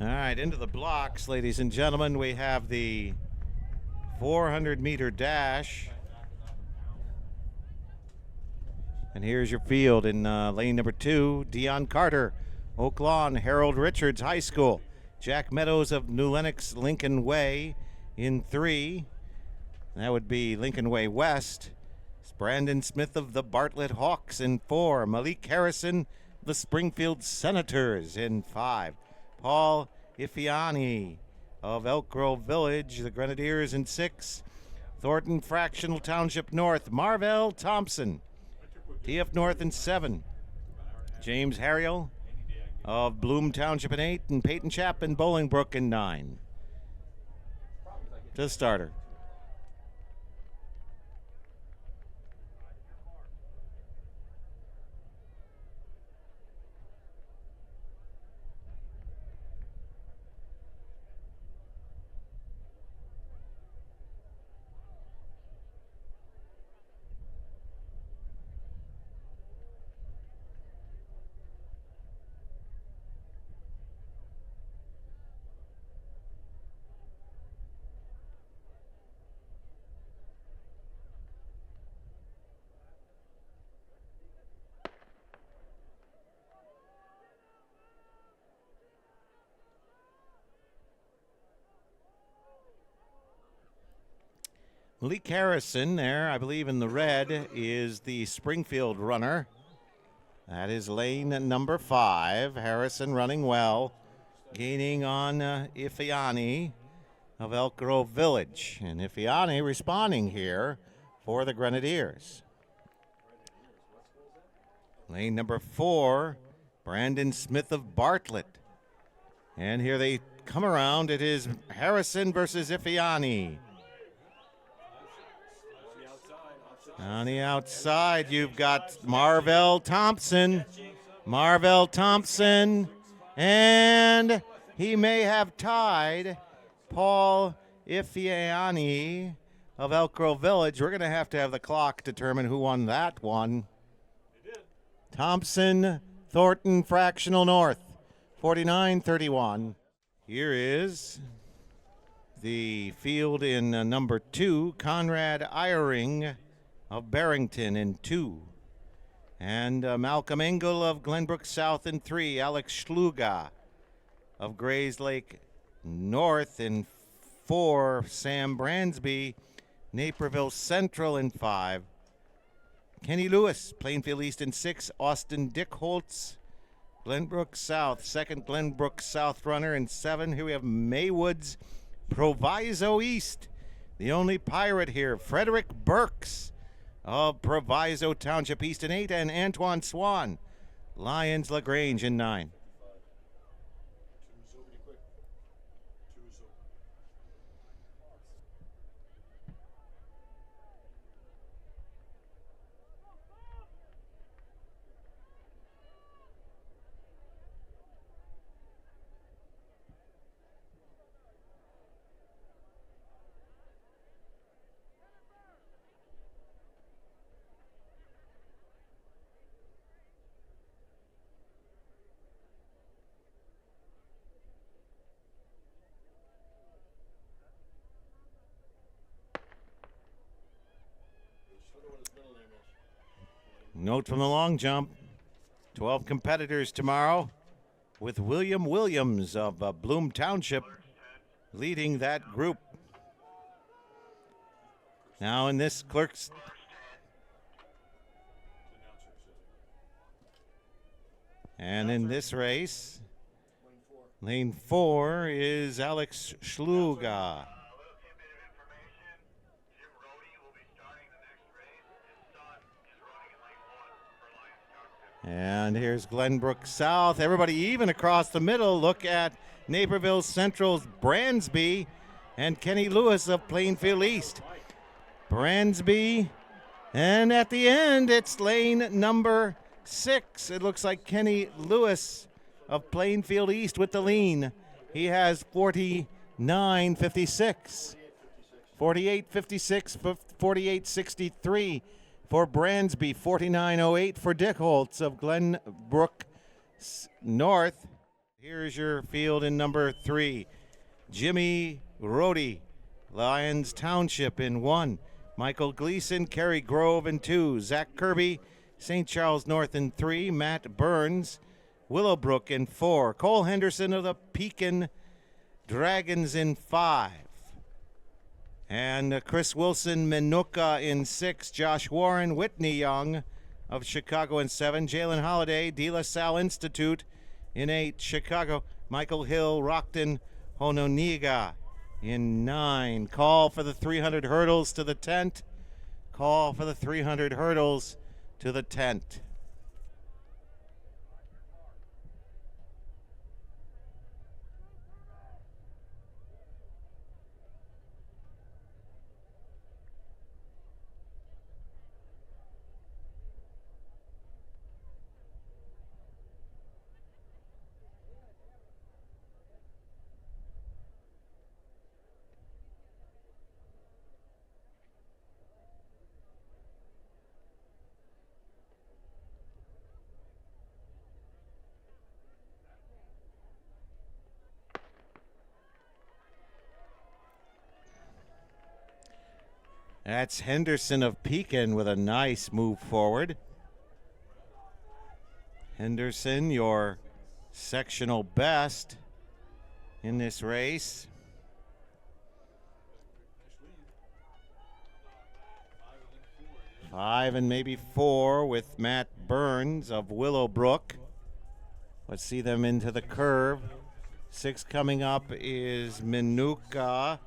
All right, into the blocks, ladies and gentlemen. We have the 400-meter dash. And here's your field in lane number 2, Dion Carter, Oak Lawn, Harold Richards High School. Jack Meadows of New Lenox, Lincoln Way in 3. That would be Lincoln Way West. Brandon Smith of the Bartlett Hawks in 4. Malik Harrison, the Springfield Senators in 5. Paul Ifiani of Elk Grove Village, the Grenadiers in 6. Thornton Fractional Township North, Marvell Thompson, TF North in 7. James Harriel of Bloom Township in 8, and Peyton Chapman, Bolingbrook in 9. To starter. Malik Harrison there, I believe in the red, is the Springfield runner. That is lane number 5. Harrison running well, gaining on Ifiani of Elk Grove Village. And Ifiani responding here for the Grenadiers. Lane number 4, Brandon Smith of Bartlett. And here they come around. It is Harrison versus Ifiani. On the outside, you've got Marvell Thompson. Marvell Thompson. And he may have tied Paul Ifiani of Elk Grove Village. We're going to have the clock determine who won that one. Thompson, Thornton Fractional North, 49-31. Here is the field in number 2, Conrad Eyring of Barrington in 2. And Malcolm Engel of Glenbrook South in 3. Alex Schluga of Grays Lake North in 4. Sam Bransby, Naperville Central in 5. Kenny Lewis, Plainfield East in 6. Austin Dickholtz, Glenbrook South, second Glenbrook South runner in 7. Here we have Maywoods, Proviso East. The only pirate here, Frederick Burks of Proviso Township East in 8, and Antoine Swan, Lions LaGrange in 9. Note from the long jump, 12 competitors tomorrow, with William Williams of Bloom Township leading that group. Now in this clerk's and in this race, lane 4 is Alex Schluga. And here's Glenbrook South. Everybody even across the middle. Look at Naperville Central's Bransby and Kenny Lewis of Plainfield East. Bransby, and at the end, it's lane number 6. It looks like Kenny Lewis of Plainfield East with the lean. He has 49.56. 48.56, 48.63. For Bransby, 49.08 for Dickholtz of Glenbrook North. Here's your field in number 3. Jimmy Rohde, Lyons Township in 1. Michael Gleason, Cary Grove in 2. Zach Kirby, St. Charles North in 3. Matt Burns, Willowbrook in 4. Cole Henderson of the Pekin Dragons in 5. And Chris Wilson, Minooka in 6. Josh Warren, Whitney Young of Chicago in 7. Jalen Holiday, De La Salle Institute in 8. Chicago, Michael Hill, Rockton, Hononiga in 9. Call for the 300 hurdles to the tent. Call for the 300 hurdles to the tent. That's Henderson of Pekin with a nice move forward. Henderson, your sectional best in this race. Five and maybe 4 with Matt Burns of Willowbrook. Let's see them into the curve. 6 coming up is Minooka.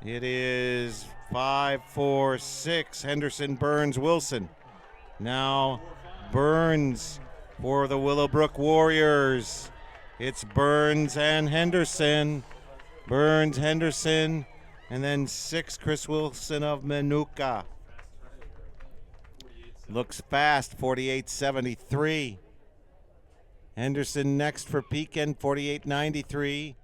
It is 5, 4, 6. Henderson, Burns, Wilson. Now Burns for the Willowbrook Warriors. It's Burns and Henderson. Burns, Henderson, and then 6, Chris Wilson of Minooka. Looks fast, 48.73. Henderson next for Pekin, 48.93.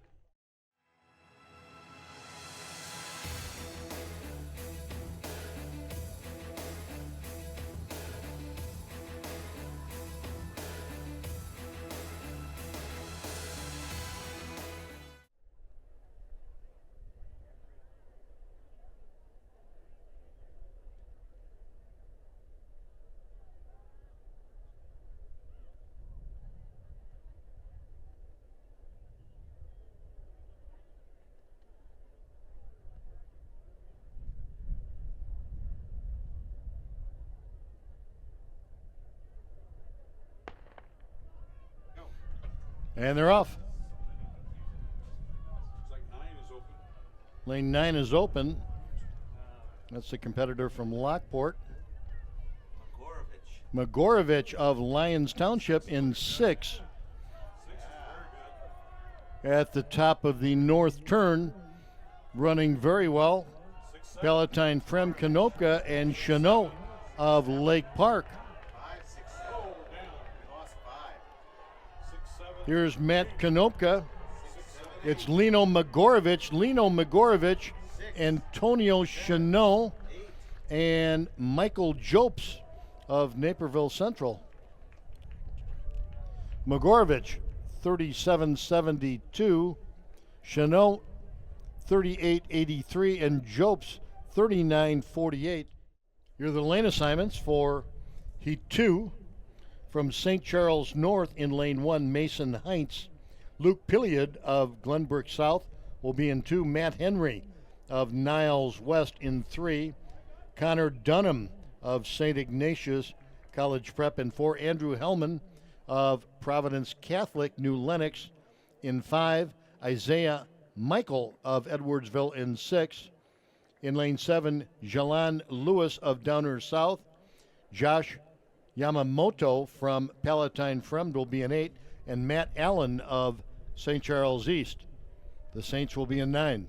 And they're off. Looks like 9 is open. Lane 9 is open. That's the competitor from Lockport. Magorovich of Lyons Township in 6. At the top of the north turn, running very well. Palatine Frem Konopka and Chanot of Lake Park. Here's Matt Konopka. It's Lino Magorovich, Antonio Chanot, and Michael Jopes of Naperville Central. Magorovich, 37.72. Chanot, 38.83. And Jopes, 39.48. Here are the lane assignments for Heat 2. From St. Charles North in Lane 1, Mason Heinz. Luke Pilliard of Glenbrook South will be in 2. Matt Henry of Niles West in 3. Connor Dunham of St. Ignatius College Prep in 4. Andrew Hellman of Providence Catholic New Lenox in 5. Isaiah Michael of Edwardsville in 6. In Lane 7, Jalan Lewis of Downer South. Josh Yamamoto from Palatine Fremd will be in 8, and Matt Allen of St. Charles East. The Saints will be in 9.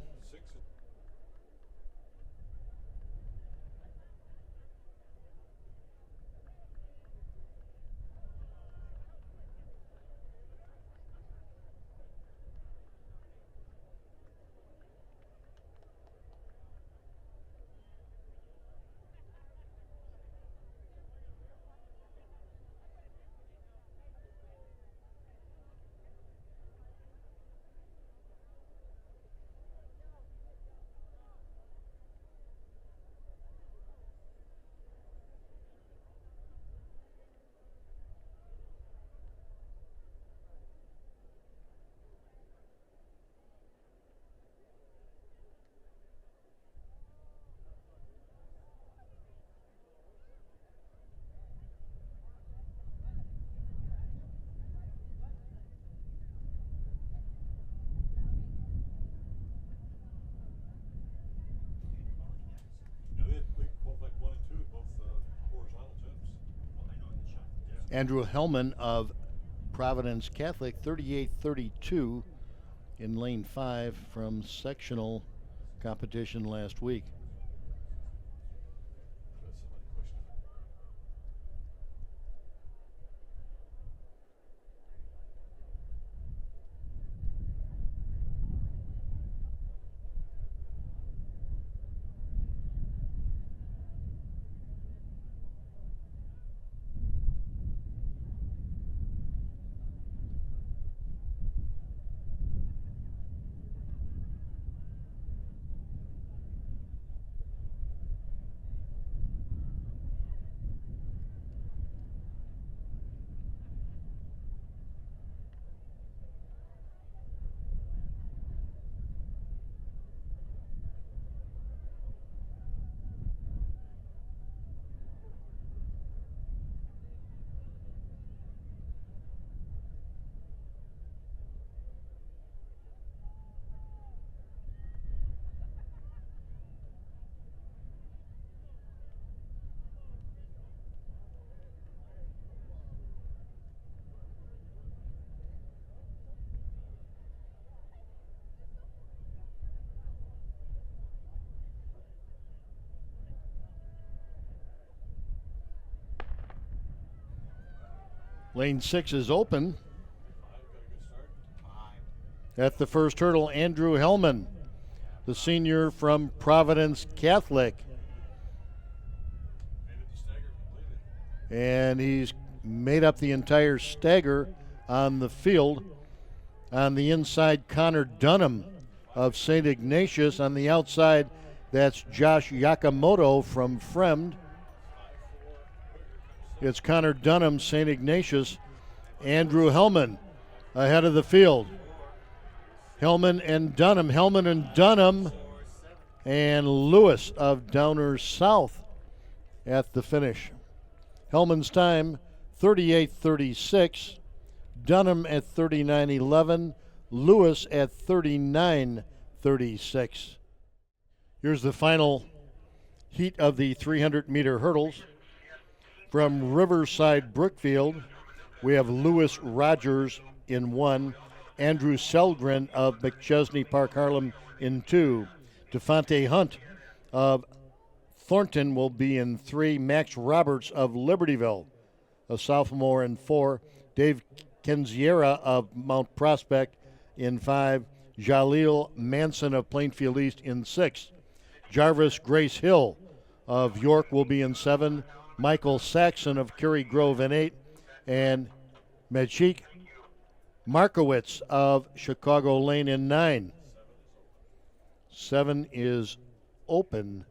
Andrew Hellman of Providence Catholic, 38-32 in lane 5 from sectional competition last week. Lane 6 is open. At the first hurdle, Andrew Hellman, the senior from Providence Catholic. And he's made up the entire stagger on the field. On the inside, Connor Dunham of St. Ignatius. On the outside, that's Josh Yakamoto from Fremd. It's Connor Dunham, St. Ignatius, Andrew Hellman ahead of the field. Hellman and Dunham, and Lewis of Downers South at the finish. Hellman's time, 38:36. Dunham at 39:11. Lewis at 39:36. Here's the final heat of the 300-meter hurdles. From Riverside Brookfield, we have Lewis Rogers in 1, Andrew Seldgren of McChesney Park Harlem in 2, Devontae Hunt of Thornton will be in 3, Max Roberts of Libertyville, a sophomore, in 4, Dave Kenziera of Mount Prospect in 5, Jaleel Manson of Plainfield East in 6, Jarvis Grace Hill of York will be in 7, Michael Saxon of Cary Grove in 8, and Mechik Markowitz of Chicago Lane in 9. 7 is open.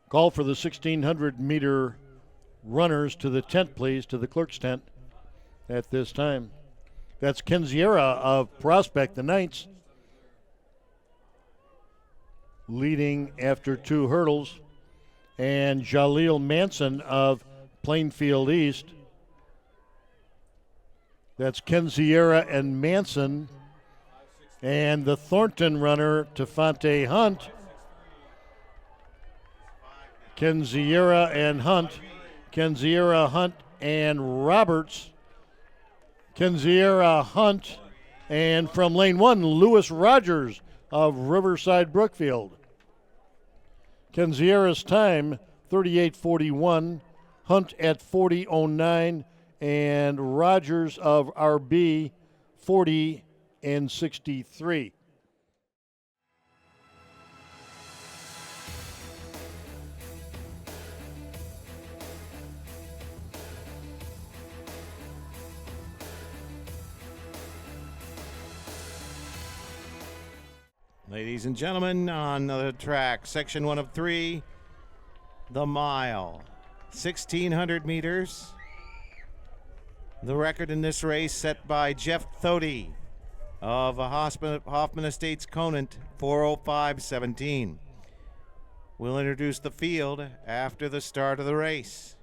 Call for the 1,600-meter runners to the tent, please, to the clerk's tent at this time. That's Kenziera of Prospect, the Knights, leading after 2 hurdles, and Jaleel Manson of Plainfield East. That's Kenziera and Manson, and the Thornton runner, Devontae Hunt. Kenziera and Hunt. Kenziera, Hunt, and Roberts. Kenziera, Hunt, and from lane 1, Lewis Rogers of Riverside Brookfield. Kenziera's time, 38:41. Hunt at 40:09, and Rogers of RB, 40:63. Ladies and gentlemen, on the track, section 1 of 3, the mile, 1,600 meters. The record in this race set by Jeff Thody of Hoffman Estates Conant, 4:05:17. We'll introduce the field after the start of the race.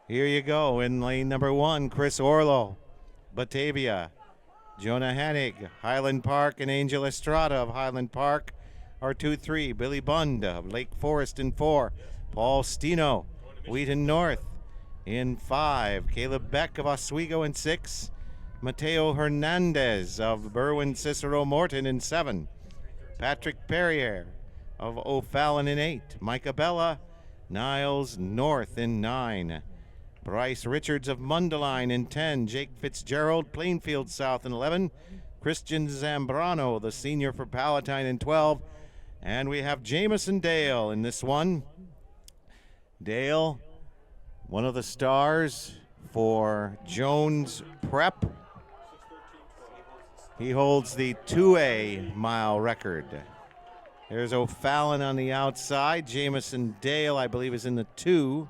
Here you go in lane number 1, Chris Orlo, Batavia. Jonah Hennig, Highland Park, and Angel Estrada of Highland Park are 2-3. Billy Bund of Lake Forest in 4. Paul Stino, Wheaton North in 5. Caleb Beck of Oswego in 6. Mateo Hernandez of Berwyn Cicero Morton in 7. Patrick Perrier of O'Fallon in 8. Micah Bella, Niles North in 9. Bryce Richards of Mundelein in 10. Jake Fitzgerald, Plainfield South in 11. Christian Zambrano, the senior for Palatine in 12. And we have Jamison Dale in this one. Dale, one of the stars for Jones Prep. He holds the 2A mile record. There's O'Fallon on the outside. Jamison Dale, I believe, is in the 2.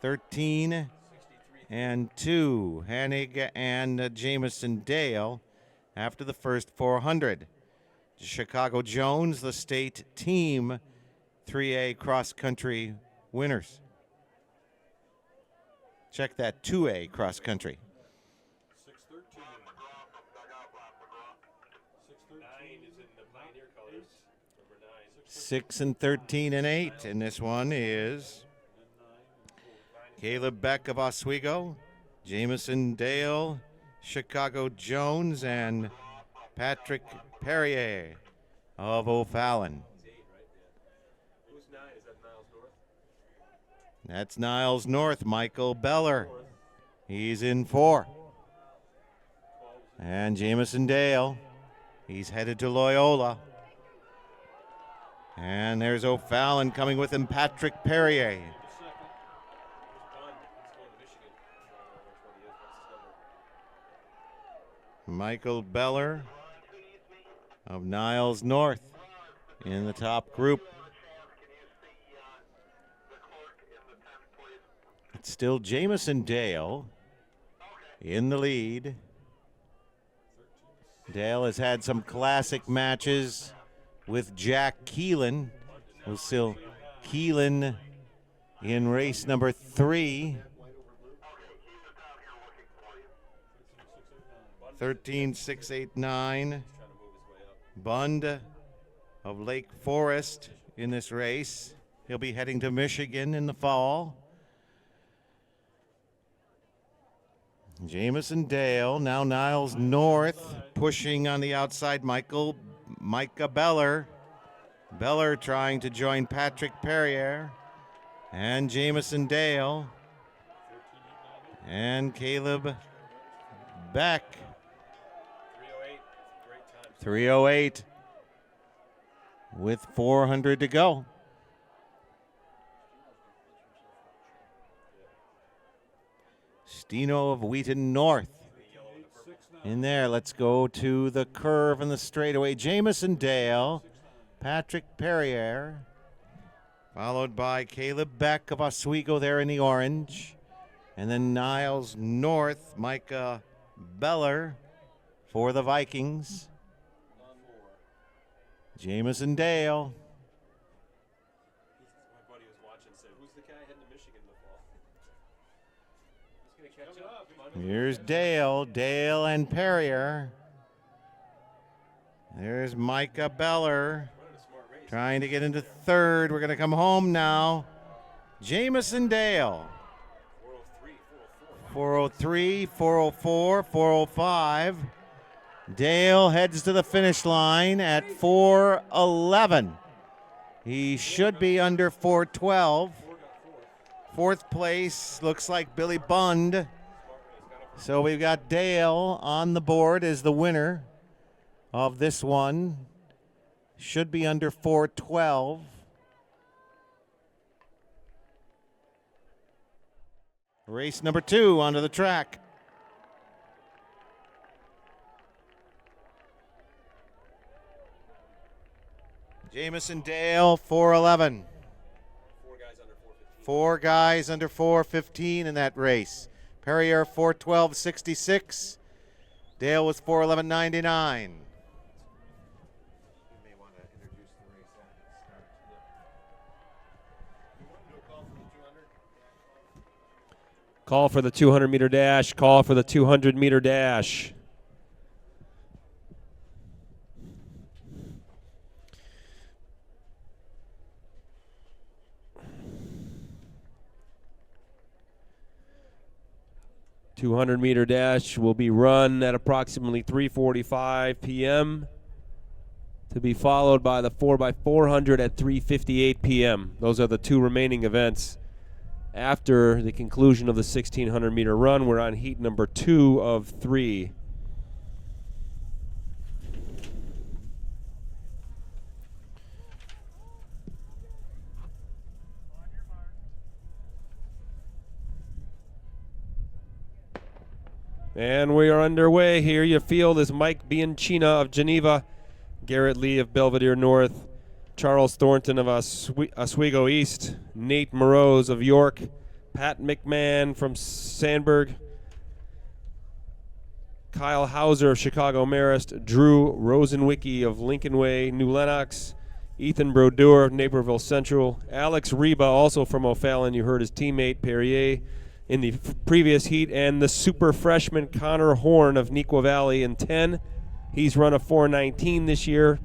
13 and 2. Hennig and Jamison Dale after the first 400. Chicago Jones, the state team 3A cross country winners. Check that 2A cross country. 6 and 13 and 8, and this one is Caleb Beck of Oswego, Jamison Dale, Chicago Jones, and Patrick Perrier of O'Fallon. Who's 9? Is that Niles North? That's Niles North, Michael Beller. He's in 4. And Jamison Dale, he's headed to Loyola. And there's O'Fallon coming with him, Patrick Perrier. Michael Beller of Niles North in the top group. It's still Jamison Dale in the lead. Dale has had some classic matches with Jack Keelan. We'll still Keelan in race number 3. 13.689. Bund of Lake Forest in this race. He'll be heading to Michigan in the fall. Jamison Dale, now Niles North, pushing on the outside. Micah Beller. Beller trying to join Patrick Perrier. And Jamison Dale. And Caleb Beck. 3:08 with 400 to go. Stino of Wheaton North in there. Let's go to the curve and the straightaway. Jamison Dale, Patrick Perrier, followed by Caleb Beck of Oswego there in the orange. And then Niles North, Micah Beller for the Vikings. Jamison Dale. My buddy was watching and said, who's the guy heading to Michigan in the fall? He's going to catch up. Here's Dale and Perrier. There's Micah Beller trying to get into third. We're going to come home now. Jamison Dale. 403, 404, 405. Dale heads to the finish line at 411. He should be under 412. Fourth place looks like Billy Bund. So we've got Dale on the board as the winner of this one. Should be under 412. Race number 2 onto the track. Jamison Dale, 411. 4 guys under 415 in that race. Perrier, 412.66. Dale was 411.99. Call for the 200-meter dash. Call for the 200-meter dash. $200-meter dash will be run at approximately 3:45 p.m. to be followed by the 4x400 at 3:58 p.m. Those are the 2 remaining events. After the conclusion of the 1,600-meter run, we're on heat number 2 of 3. And we are underway here. Your field is Mike Bianchina of Geneva, Garrett Lee of Belvedere North, Charles Thornton of Oswego East, Nate Morose of York, Pat McMahon from Sandburg, Kyle Hauser of Chicago Marist, Drew Rosenwicki of Lincoln Way, New Lenox, Ethan Brodeur of Naperville Central, Alex Reba, also from O'Fallon. You heard his teammate Perrier in the previous heat, and the super freshman Connor Horn of Neuqua Valley in 10. He's run a 4:19 this year.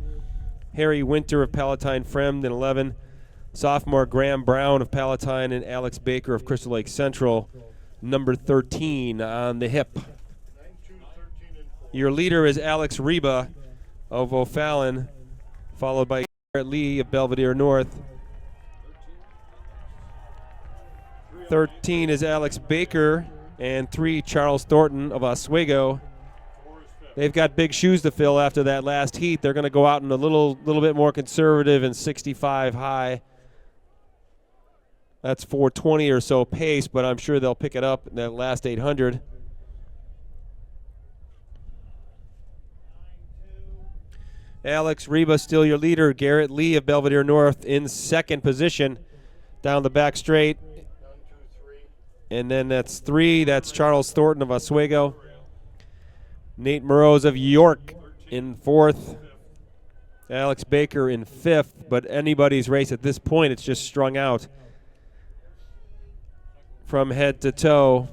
Harry Winter of Palatine Fremd in 11. Sophomore Graham Brown of Palatine and Alex Baker of Crystal Lake Central, number 13 on the hip. Your leader is Alex Reba of O'Fallon, followed by Garrett Lee of Belvedere North. 13 is Alex Baker, and 3 Charles Thornton of Oswego. They've got big shoes to fill after that last heat. They're going to go out in a little bit more conservative and 65 high. That's 420 or so pace, but I'm sure they'll pick it up in that last 800. Alex Reba still your leader. Garrett Lee of Belvedere North in second position down the back straight. And then that's 3. That's Charles Thornton of Oswego. Nate Morose of York in 4th. Alex Baker in 5th. But anybody's race at this point, it's just strung out from head to toe.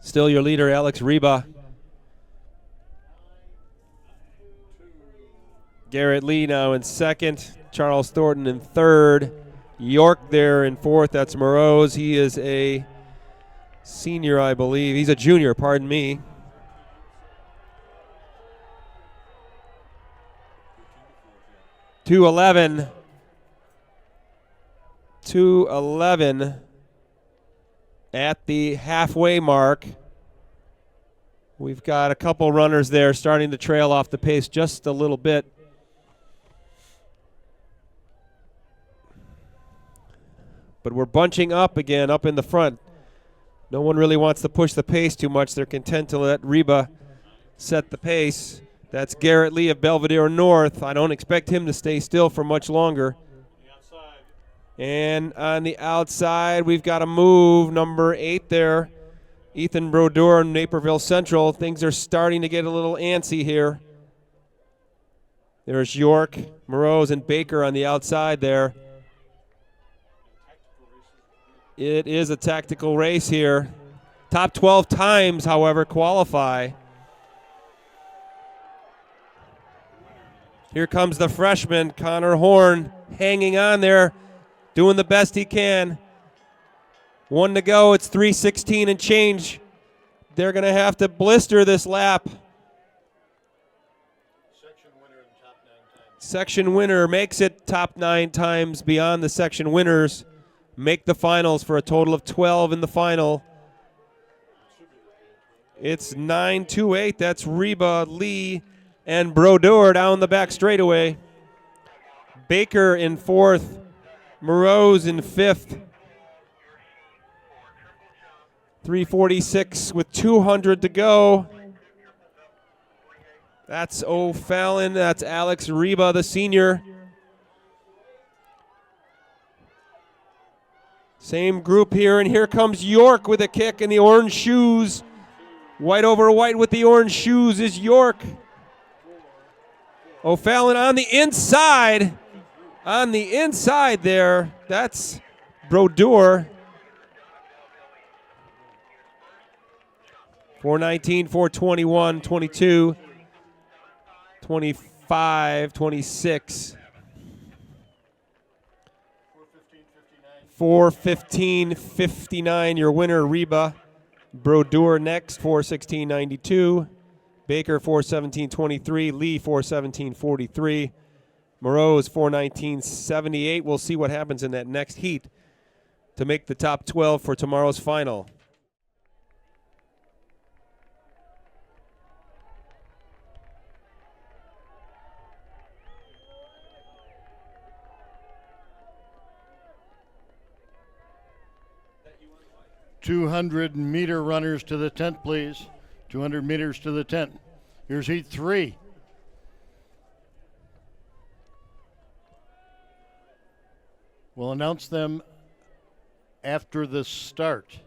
Still your leader, Alex Reba. Garrett Lee now in 2nd. Charles Thornton in 3rd. York there in 4th. That's Morose. He is a senior, I believe. He's a junior, pardon me. .211 at the halfway mark. We've got a couple runners there starting to trail off the pace just a little bit. But we're bunching up again, up in the front. No one really wants to push the pace too much. They're content to let Reba set the pace. That's Garrett Lee of Belvedere North. I don't expect him to stay still for much longer. And on the outside, we've got a move, number 8 there. Ethan Brodeur, Naperville Central. Things are starting to get a little antsy here. There's York, Morose, and Baker on the outside there. It is a tactical race here. Top 12 times, however, qualify. Here comes the freshman, Connor Horn, hanging on there, doing the best he can. 1 to go. It's 3:16 and change. They're going to have to blister this lap. Section winner makes it top 9 times beyond the section winners. Make the finals for a total of 12 in the final. It's 9-2-8. That's Reba, Lee, and Brodeur down the back straightaway. Baker in 4th. Moroz in 5th. 3:46 with 200 to go. That's O'Fallon. That's Alex Reba, the senior. Same group here, and here comes York with a kick in the orange shoes. White over white with the orange shoes is York. O'Fallon on the inside. On the inside there, that's Brodeur. 4:19, 4:21, 22, 25, 26. 4:15.59, your winner, Reba. Brodeur next, 4:16.92. Baker, 4:17.23. Lee, 4:17.43. Moroz, 4:19.78. We'll see what happens in that next heat to make the top 12 for tomorrow's final. .200-meter runners to the tent, please. 200 meters to the tent. Here's heat 3. We'll announce them after the start.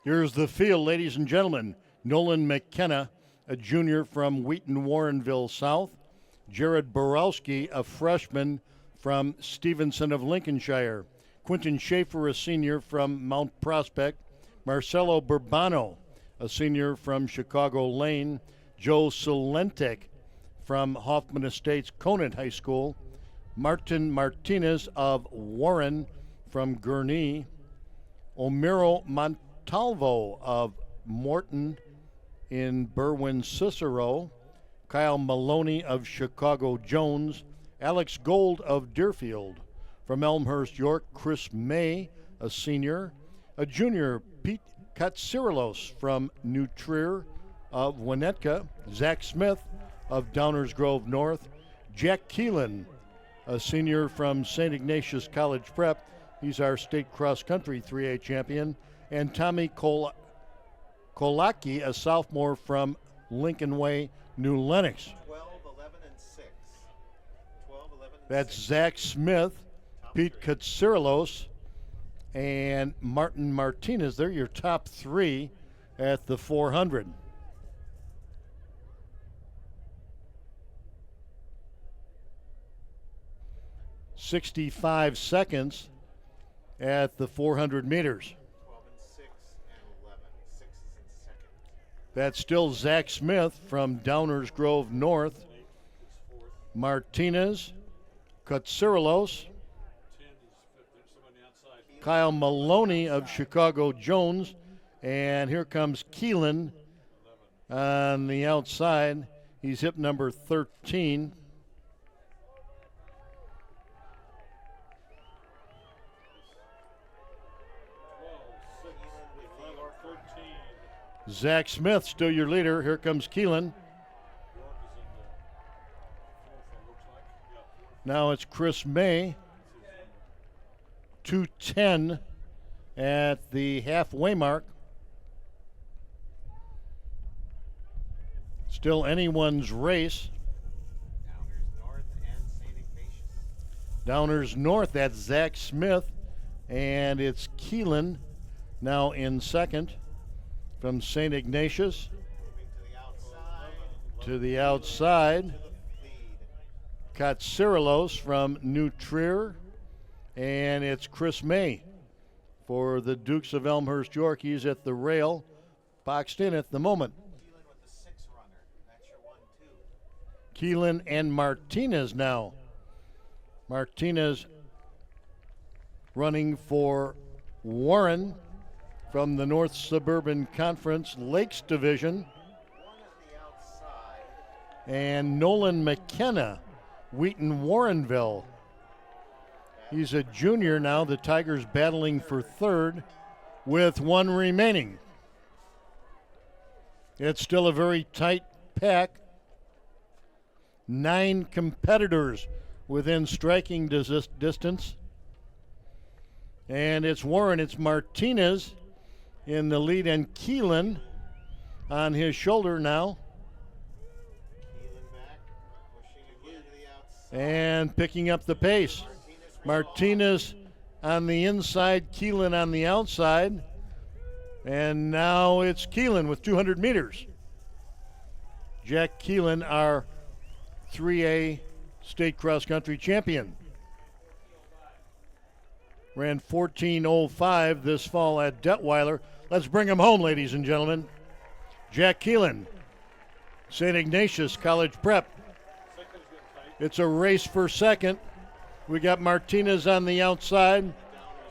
Here's the field, ladies and gentlemen. Nolan McKenna, a junior from Wheaton Warrenville South. Jared Borowski, a freshman from Stevenson of Lincolnshire. Quentin Schaefer, a senior from Mount Prospect. Marcelo Burbano, a senior from Chicago Lane. Joe Salentek from Hoffman Estates Conant High School. Martin Martinez of Warren from Gurnee. Omiro Montalvo of Morton in Berwyn-Cicero. Kyle Maloney of Chicago Jones. Alex Gold of Deerfield. From Elmhurst, York, Chris May, a senior. A junior, Pete Katsirilos from New Trier of Winnetka. Zach Smith of Downers Grove North. Jack Keelan, a senior from St. Ignatius College Prep. He's our state cross-country 3A champion. And Tommy Kolaki, a sophomore from Lincoln Way, New Lenox. 12, 11, and 6. 12, 11, and That's 6. Zach Smith, Pete Katsirilos, and Martin Martinez. They're your top 3 at the 400. .65 seconds at the 400 meters. 12 and 6 and 11. 6 is in second. That's still Zach Smith from Downers Grove North. Martinez, Katsirilos, Kyle Maloney of Chicago Jones, and here comes Keelan On the outside, he's hip number 13. Zach Smith, still your leader. Here comes Keelan. Now it's Chris May. 2:10 at the halfway mark. Still anyone's race. Downers North and St. Ignatius. Downers North, that's Zach Smith. And it's Keelan now in second from St. Ignatius. Moving to the outside. To the outside, Lead. Katsirilos from New Trier. And it's Chris May for the Dukes of Elmhurst York. He's at the rail, boxed in at the moment. Keelan with the 6 runner. That's your 1-2. Keelan and Martinez now. Martinez running for Warren from the North Suburban Conference Lakes Division. 1 at the outside. And Nolan McKenna, Wheaton Warrenville. He's a junior now. The Tigers battling for third with 1 remaining. It's still a very tight pack. 9 competitors within striking distance. And it's Warren, it's Martinez in the lead, and Keelan on his shoulder now. Keelan back. Pushing again to the outside. And picking up the pace. Martinez on the inside, Keelan on the outside. And now it's Keelan with 200 meters. Jack Keelan, our 3A state cross country champion. Ran 14:05 this fall at Detweiler. Let's bring him home, ladies and gentlemen. Jack Keelan, St. Ignatius College Prep. It's a race for second. We got Martinez on the outside.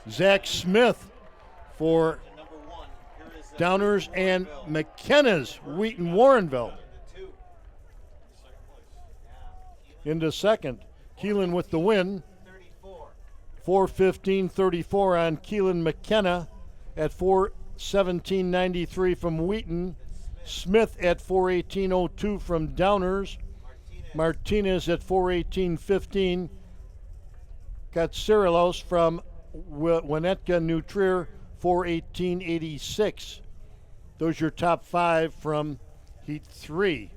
Zach Smith for Number 1. Here is Downers and McKenna's Wheaton Warrenville into second. Keelan with the win. 34. 4:15.34 on Keelan McKenna at 4:17.93 from Wheaton. Smith at 4:18.02 from Downers. Martinez at 4:18.15. Katsirilos from Winnetka New Trier, 4:18.86. Those are your top 5 from Heat 3.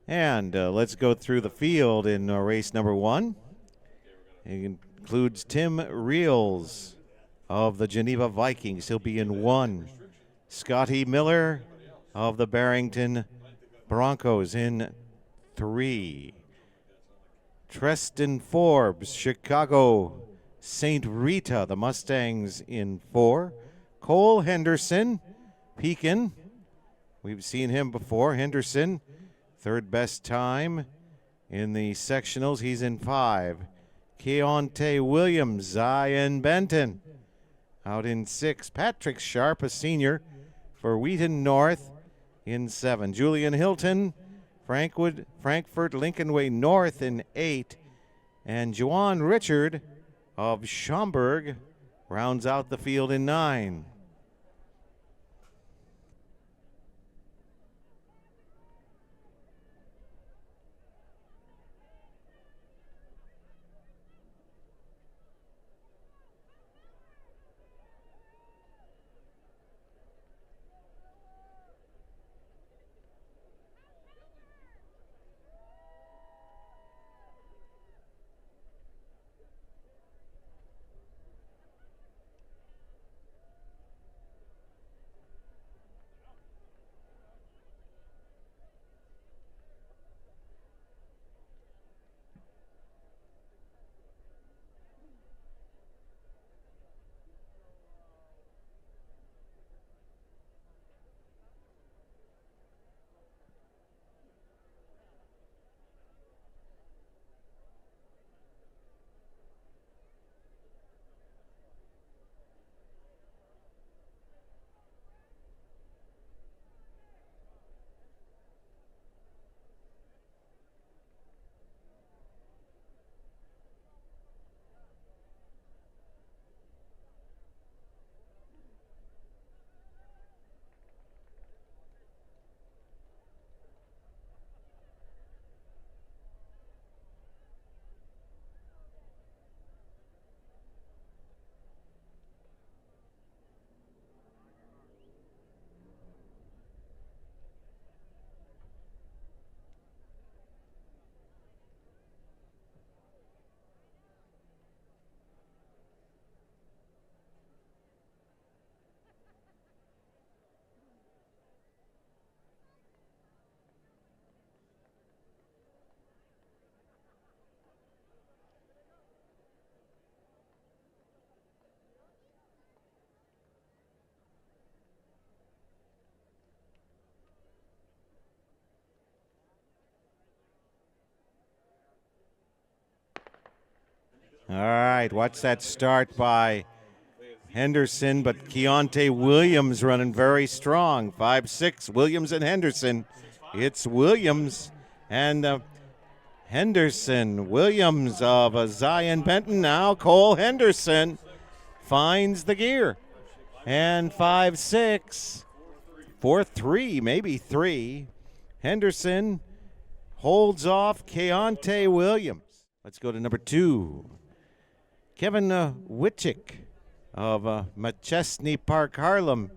And let's go through the field in race number 1. It includes Tim Reels of the Geneva Vikings. He'll be in 1. Scotty Miller of the Barrington Broncos in 3. Treston Forbes, Chicago St. Rita, the Mustangs in 4. Cole Henderson, Pekin. We've seen him before. Henderson, third best time in the sectionals. He's in 5. Keontae Williams, Zion Benton out in 6. Patrick Sharp, a senior for Wheaton North in 7. Julian Hilton, Frankfurt Lincoln Way North in 8. And Juwan Richard of Schaumburg rounds out the field in 9. All right, watch that start by Henderson, but Keontae Williams running very strong. 5-6, Williams and Henderson. It's Williams and Henderson. Williams of Zion Benton. Now Cole Henderson finds the gear. And 5-6, 4-3, maybe 3. Henderson holds off Keontae Williams. Let's go to number 2. Kevin Witchick of McChesney Park, Harlem.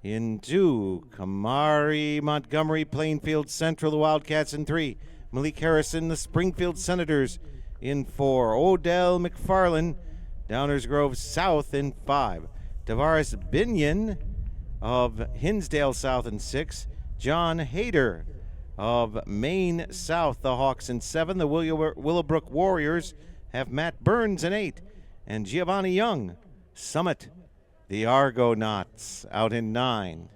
In 2, Kamari Montgomery, Plainfield Central, the Wildcats in 3. Malik Harrison, the Springfield Senators in 4. Odell McFarland, Downers Grove South in 5. Tavares Binion of Hinsdale South in 6. John Hayter of Maine South, the Hawks in 7. The Willowbrook Warriors have Matt Burns in 8. And Giovanni Young, Summit, the Argonauts, out in 9.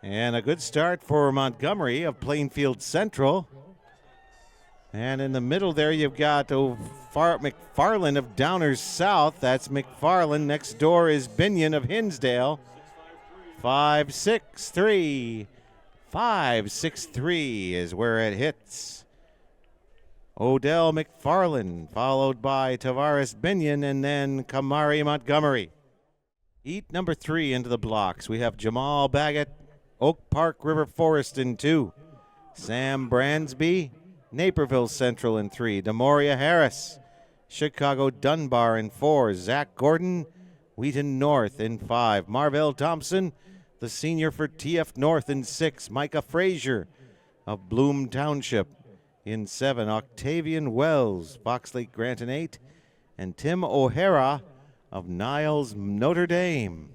And a good start for Montgomery of Plainfield Central. And in the middle there, you've got McFarland of Downers South. That's McFarland. Next door is Binion of Hinsdale. 5-6-3. 5-6-3 is where it hits. Odell McFarland, followed by Tavares Binion, and then Kamari Montgomery. Heat number 3 into the blocks. We have Jamal Baggett, Oak Park River Forest in 2. Sam Bransby, Naperville Central in 3. Demoria Harris, Chicago Dunbar in 4. Zach Gordon, Wheaton North in 5. Marvell Thompson, the senior for TF North in 6. Micah Frazier of Bloom Township in 7. Octavian Wells, Fox Lake Grant in 8. And Tim O'Hara of Niles Notre Dame.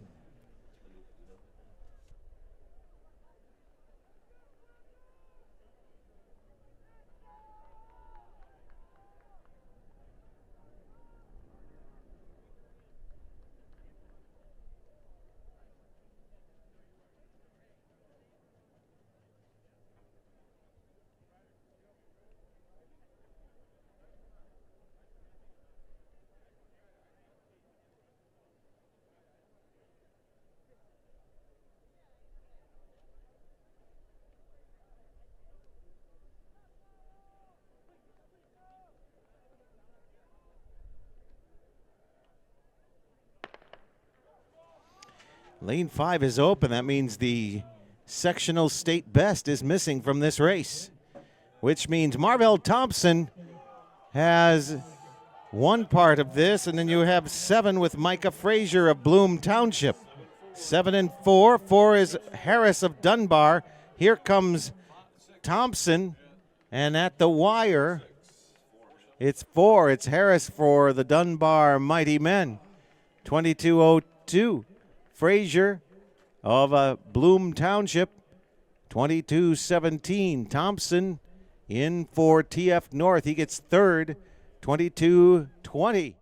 Lane 5 is open. That means the sectional state best is missing from this race, which means Marvell Thompson has one part of this, and then you have 7 with Micah Frazier of Bloom Township. 7 and 4. 4 is Harris of Dunbar. Here comes Thompson, and at the wire, it's 4. It's Harris for the Dunbar Mighty Men. 22:02. Frazier of Bloom Township, 22:17. Thompson in for TF North. He gets third, 22:20.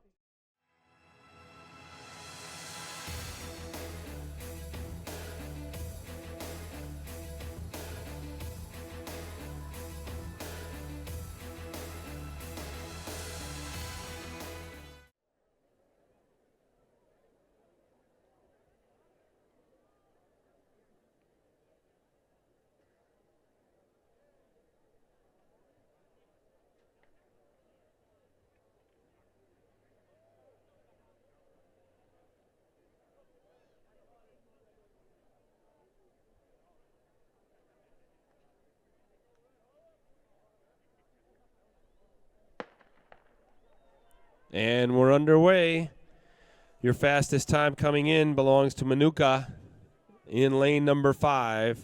And we're underway. Your fastest time coming in belongs to Manuka in lane number 5.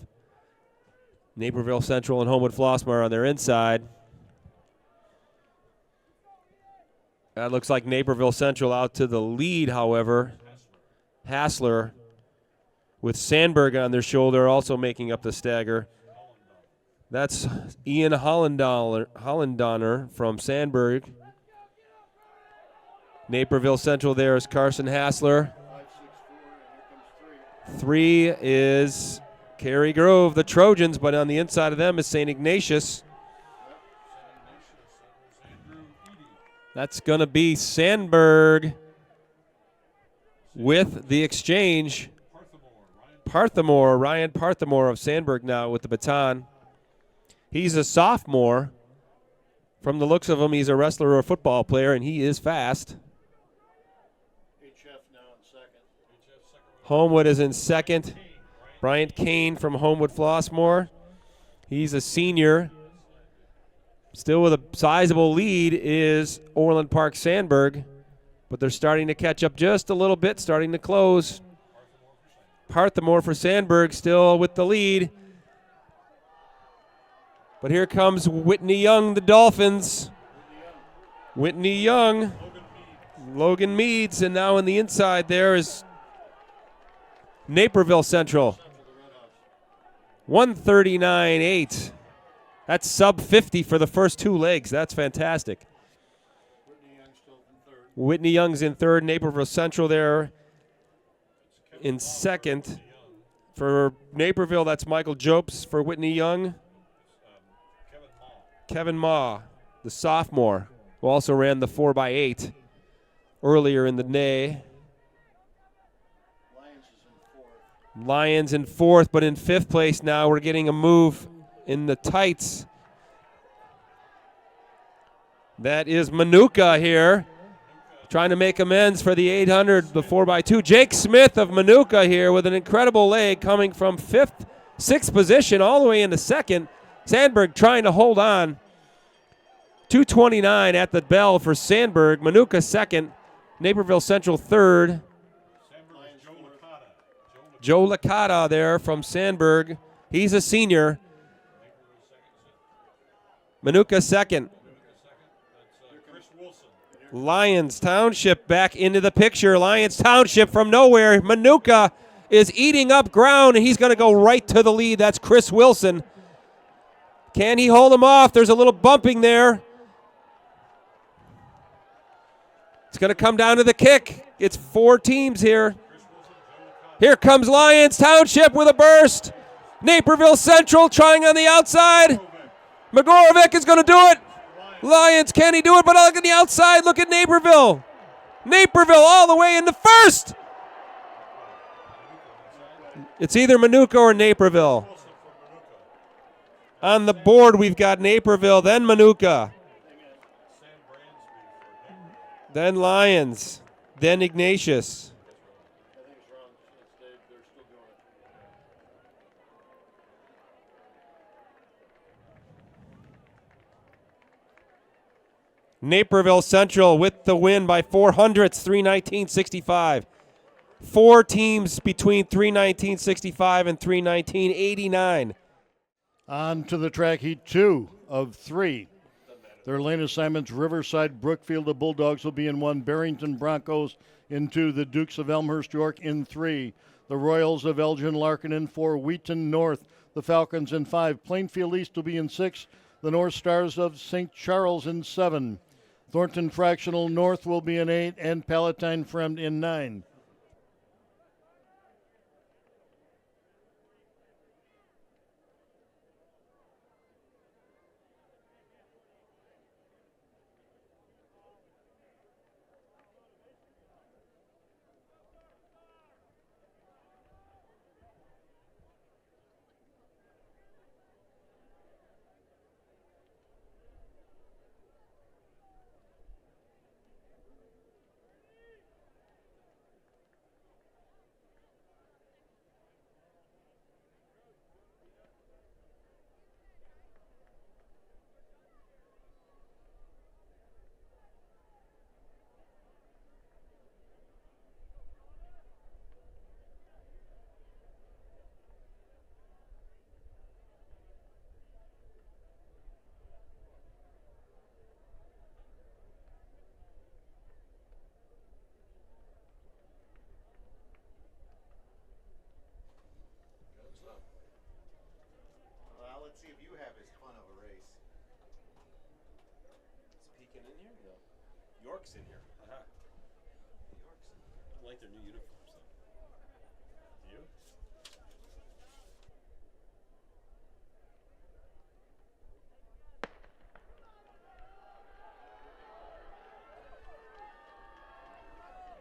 Naperville Central and Homewood Flossmoor on their inside. That looks like Naperville Central out to the lead, however. Hassler with Sandberg on their shoulder also making up the stagger. That's Ian Hollandoner from Sandberg. Naperville Central there is Carson Hassler. 3 is Cary Grove, the Trojans, but on the inside of them is St. Ignatius. That's going to be Sandberg with the exchange. Ryan Parthamore of Sandberg now with the baton. He's a sophomore. From the looks of him, he's a wrestler or a football player, and he is fast. Homewood is in second. Bryant Kane from Homewood Flossmoor. He's a senior. Still with a sizable lead is Orland Park Sandberg, but they're starting to catch up just a little bit, starting to close. Parthamore for Sandberg still with the lead. But here comes Whitney Young, the Dolphins. Whitney Young, Logan Meads, and now on the inside there is Naperville Central. 139.8. That's sub 50 for the first 2 legs. That's fantastic. Whitney Young's in third. Naperville Central there in second. For Naperville, that's Michael Jopes. For Whitney Young, Kevin Ma, the sophomore, who also ran the 4x8 earlier in the day. Lions in fourth, but in 5th place now. We're getting a move in the tights. That is Manuka here, trying to make amends for the 800, the 4x2. Jake Smith of Manuka here with an incredible leg coming from 5th, 6th position all the way into 2nd. Sandberg trying to hold on. 229 at the bell for Sandberg. Manuka 2nd. Naperville Central 3rd. Joe Licata there from Sandberg. He's a senior. Manuka 2nd. Lyons Township back into the picture. Lyons Township from nowhere. Manuka is eating up ground, and he's going to go right to the lead. That's Chris Wilson. Can he hold him off? There's a little bumping there. It's going to come down to the kick. It's 4 teams here. Here comes Lyons Township with a burst. Naperville Central trying on the outside. Magorovic is going to do it. Lyons, can he do it? But look at the outside. Look at Naperville. Naperville all the way into first. It's either Manuka or Naperville. On the board, we've got Naperville, then Manuka. Then Lyons. Then Ignatius. Naperville Central with the win by 400, 319.65. 4 teams between 319.65 and 319.89. On to the track, heat 2 of 3. Their lane assignments: Riverside, Brookfield. The Bulldogs will be in 1. Barrington Broncos in 2. The Dukes of Elmhurst York in 3. The Royals of Elgin Larkin in 4. Wheaton North, the Falcons in 5. Plainfield East will be in 6. The North Stars of St. Charles in 7. Thornton Fractional North will be in 8, and Palatine Fremd in 9. York's in here. York's. I like their new uniforms though. You?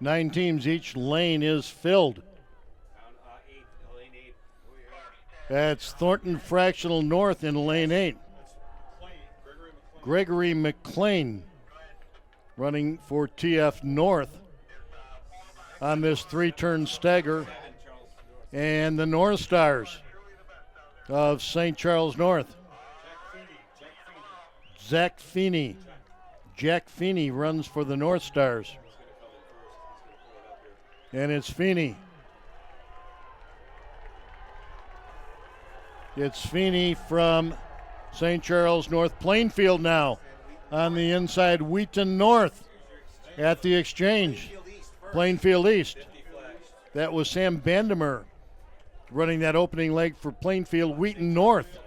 9 teams, each lane is filled. Lane 8. That's Thornton Fractional North in lane 8. Gregory McLean running for TF North on this 3-turn stagger. And the North Stars of St. Charles North. Jack Feeney runs for the North Stars. And it's Feeney. It's Feeney from St. Charles North. Plainfield now on the inside. Wheaton North at the exchange. Plainfield East. That was Sam Bandemer running that opening leg for Plainfield. Wheaton North.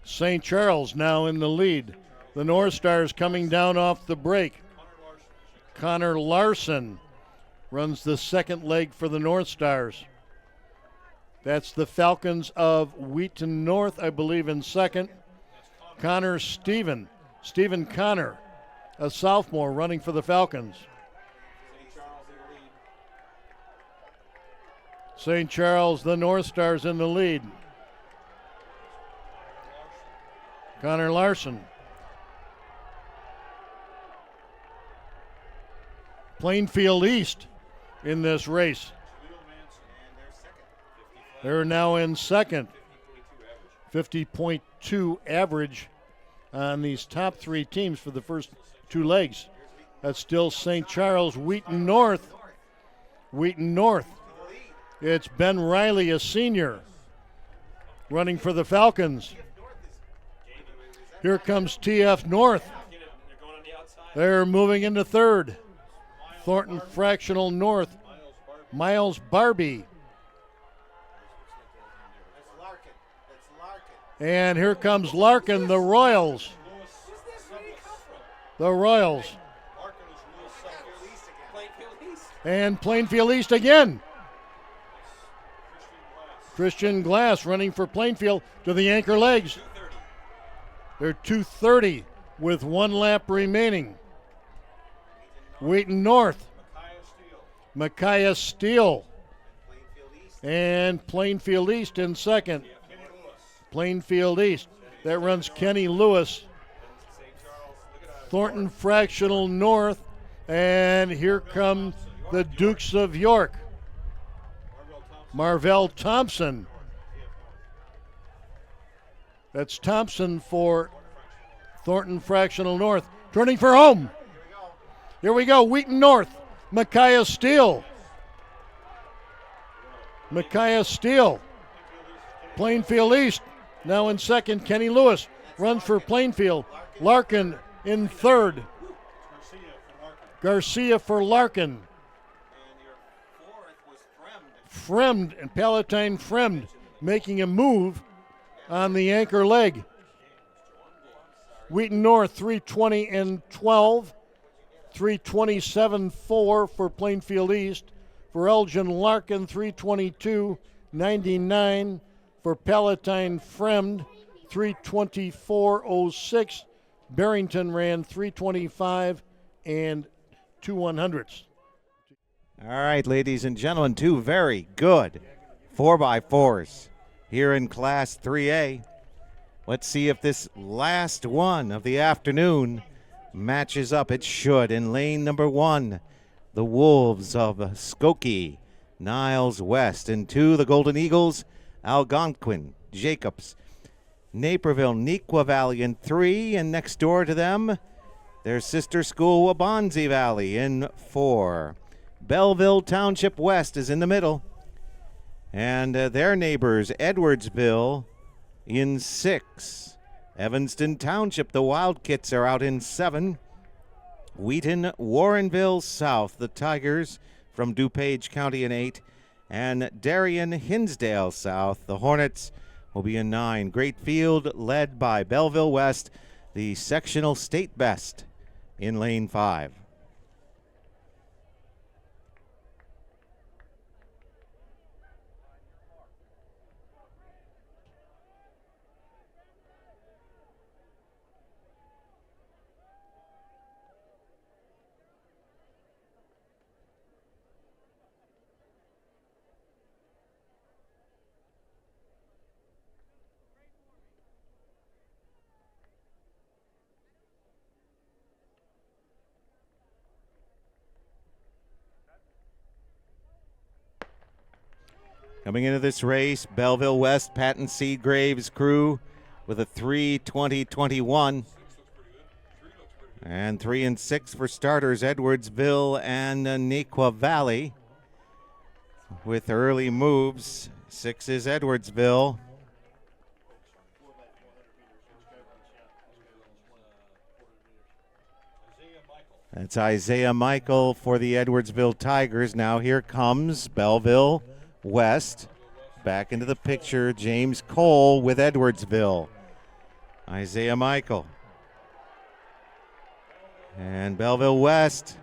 St. Charles now in the lead. The North Stars coming down off the break. Connor Larson runs the second leg for the North Stars. That's the Falcons of Wheaton North, I believe, in second. Connor Stephen Connor, a sophomore, running for the Falcons. St. Charles, the North Stars in the lead. Connor Larson. Plainfield East in this race. They're now in second. 50.2 average on these top 3 teams for the first 2 legs. That's still St. Charles. Wheaton North. It's Ben Riley, a senior, running for the Falcons. Here comes TF North. They're moving into third. Thornton Fractional North, Miles Barbie. And here comes Larkin, the Royals. And Plainfield East again. Christian Glass running for Plainfield to the anchor legs. They're 2:30 with 1 lap remaining. Wheaton North, Micaiah Steele, and Plainfield East in second. Plainfield East, that runs Kenny Lewis. Thornton Fractional North, and here come the Dukes of York. Marvell Thompson. That's Thompson for Thornton Fractional North. Turning for home. Here we go, Wheaton North, Micaiah Steele. Plainfield East, now in second, Kenny Lewis runs for Plainfield. Larkin in third. Garcia for Larkin. Fremd and Palatine Fremd making a move on the anchor leg. Wheaton North 3:20 and 12. 3:27.4 for Plainfield East. For Elgin Larkin, 3:22.99. For Palatine Fremd, 3:24.06. Barrington ran 3:25 and 2/100ths. All right, ladies and gentlemen, 2 very good 4x4s here in Class 3A. Let's see if this last one of the afternoon matches up. It should. In lane number 1, the Wolves of Skokie, Niles West. In 2, the Golden Eagles, Algonquin, Jacobs. Naperville, Nequa Valley in 3, and next door to them, their sister school, Waubonsie Valley in 4. Belleville Township West is in the middle, and their neighbors, Edwardsville, in 6. Evanston Township, the Wildkits, are out in 7. Wheaton, Warrenville South, the Tigers from DuPage County in 8. And Darien, Hinsdale South, the Hornets, will be in 9. Great field led by Belleville West, the sectional state best in lane 5. Coming into this race, Belleville West, Patton Seagraves crew with a 3:20.21. And 3 and 6 for starters, Edwardsville and Nequa Valley. With early moves, 6 is Edwardsville. That's Isaiah Michael for the Edwardsville Tigers. Now here comes Belleville West. Back into the picture, James Cole with Edwardsville. Isaiah Michael. And Belleville West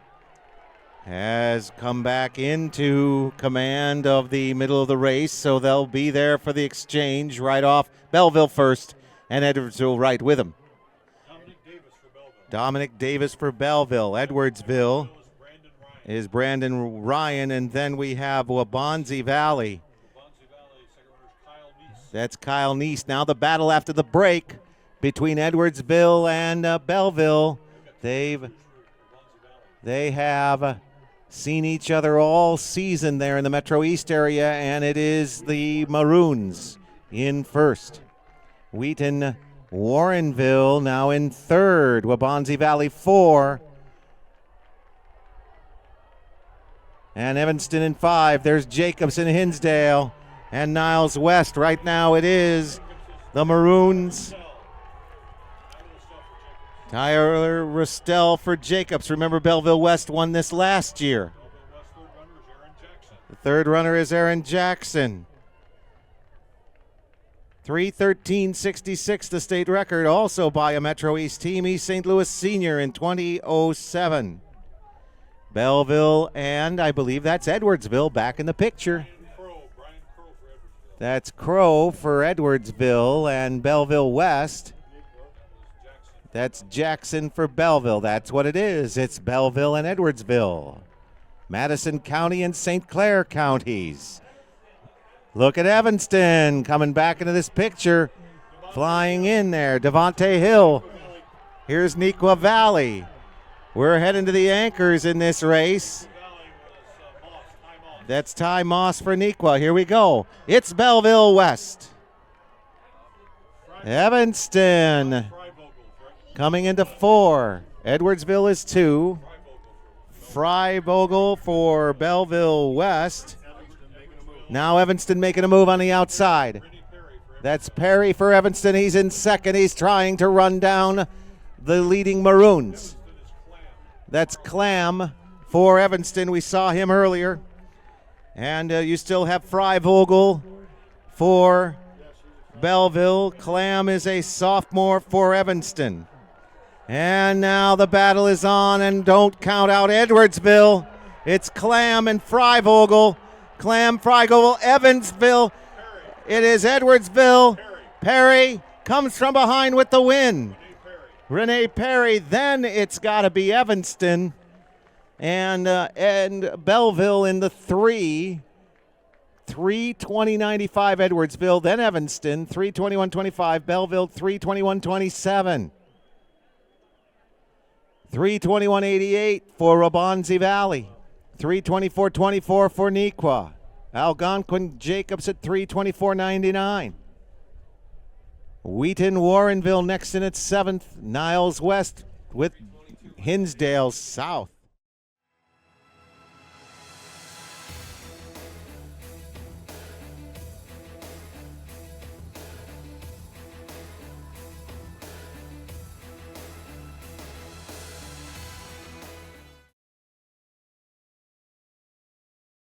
has come back into command of the middle of the race, so they'll be there for the exchange right off. Belleville first, and Edwardsville right with him. Dominic Davis for Belleville. Edwardsville is Brandon Ryan, and then we have Waubonsie Valley. That's Kyle Neese. Now the battle after the break between Edwardsville and Belleville. They have seen each other all season there in the Metro East area, and it is the Maroons in first. Wheaton Warrenville now in third. Waubonsie Valley 4. And Evanston in 5. There's Jacobs and Hinsdale and Niles West. Right now it is the Maroons. Tyler Rostel for Jacobs. Remember, Belleville West won this last year. The third runner is Aaron Jackson. 3:13.66, the state record, also by a Metro East team, East St. Louis Senior in 2007. Belleville, and I believe that's Edwardsville back in the picture. That's Crow for Edwardsville and Belleville West. That's Jackson for Belleville. That's what it is. It's Belleville and Edwardsville. Madison County and St. Clair counties. Look at Evanston coming back into this picture. Flying in there. Devontae Hill. Here's Nequa Valley. We're heading to the anchors in this race. That's Ty Moss for Nequa. Here we go. It's Belleville West. Evanston coming into 4. Edwardsville is 2. Freibogle for Belleville West. Now Evanston making a move on the outside. That's Perry for Evanston. He's in second. He's trying to run down the leading Maroons. That's Clam for Evanston. We saw him earlier. And you still have Freibogle for Belleville. Clam is a sophomore for Evanston. And now the battle is on, and don't count out Edwardsville. It's Clam and Freibogle. Clam, Freibogle, Evansville. It is Edwardsville. Perry comes from behind with the win. Renee Perry. Then it's got to be Evanston and Belleville in the 3. 3:20.95 Edwardsville, then Evanston. 3:21.25 Belleville. 3:21.27. 3:21.88 for Waubonsie Valley. 3:24.24 for Nequa. Algonquin Jacobs at 3:24.99. Wheaton Warrenville next in its 7th. Niles West with Hinsdale South.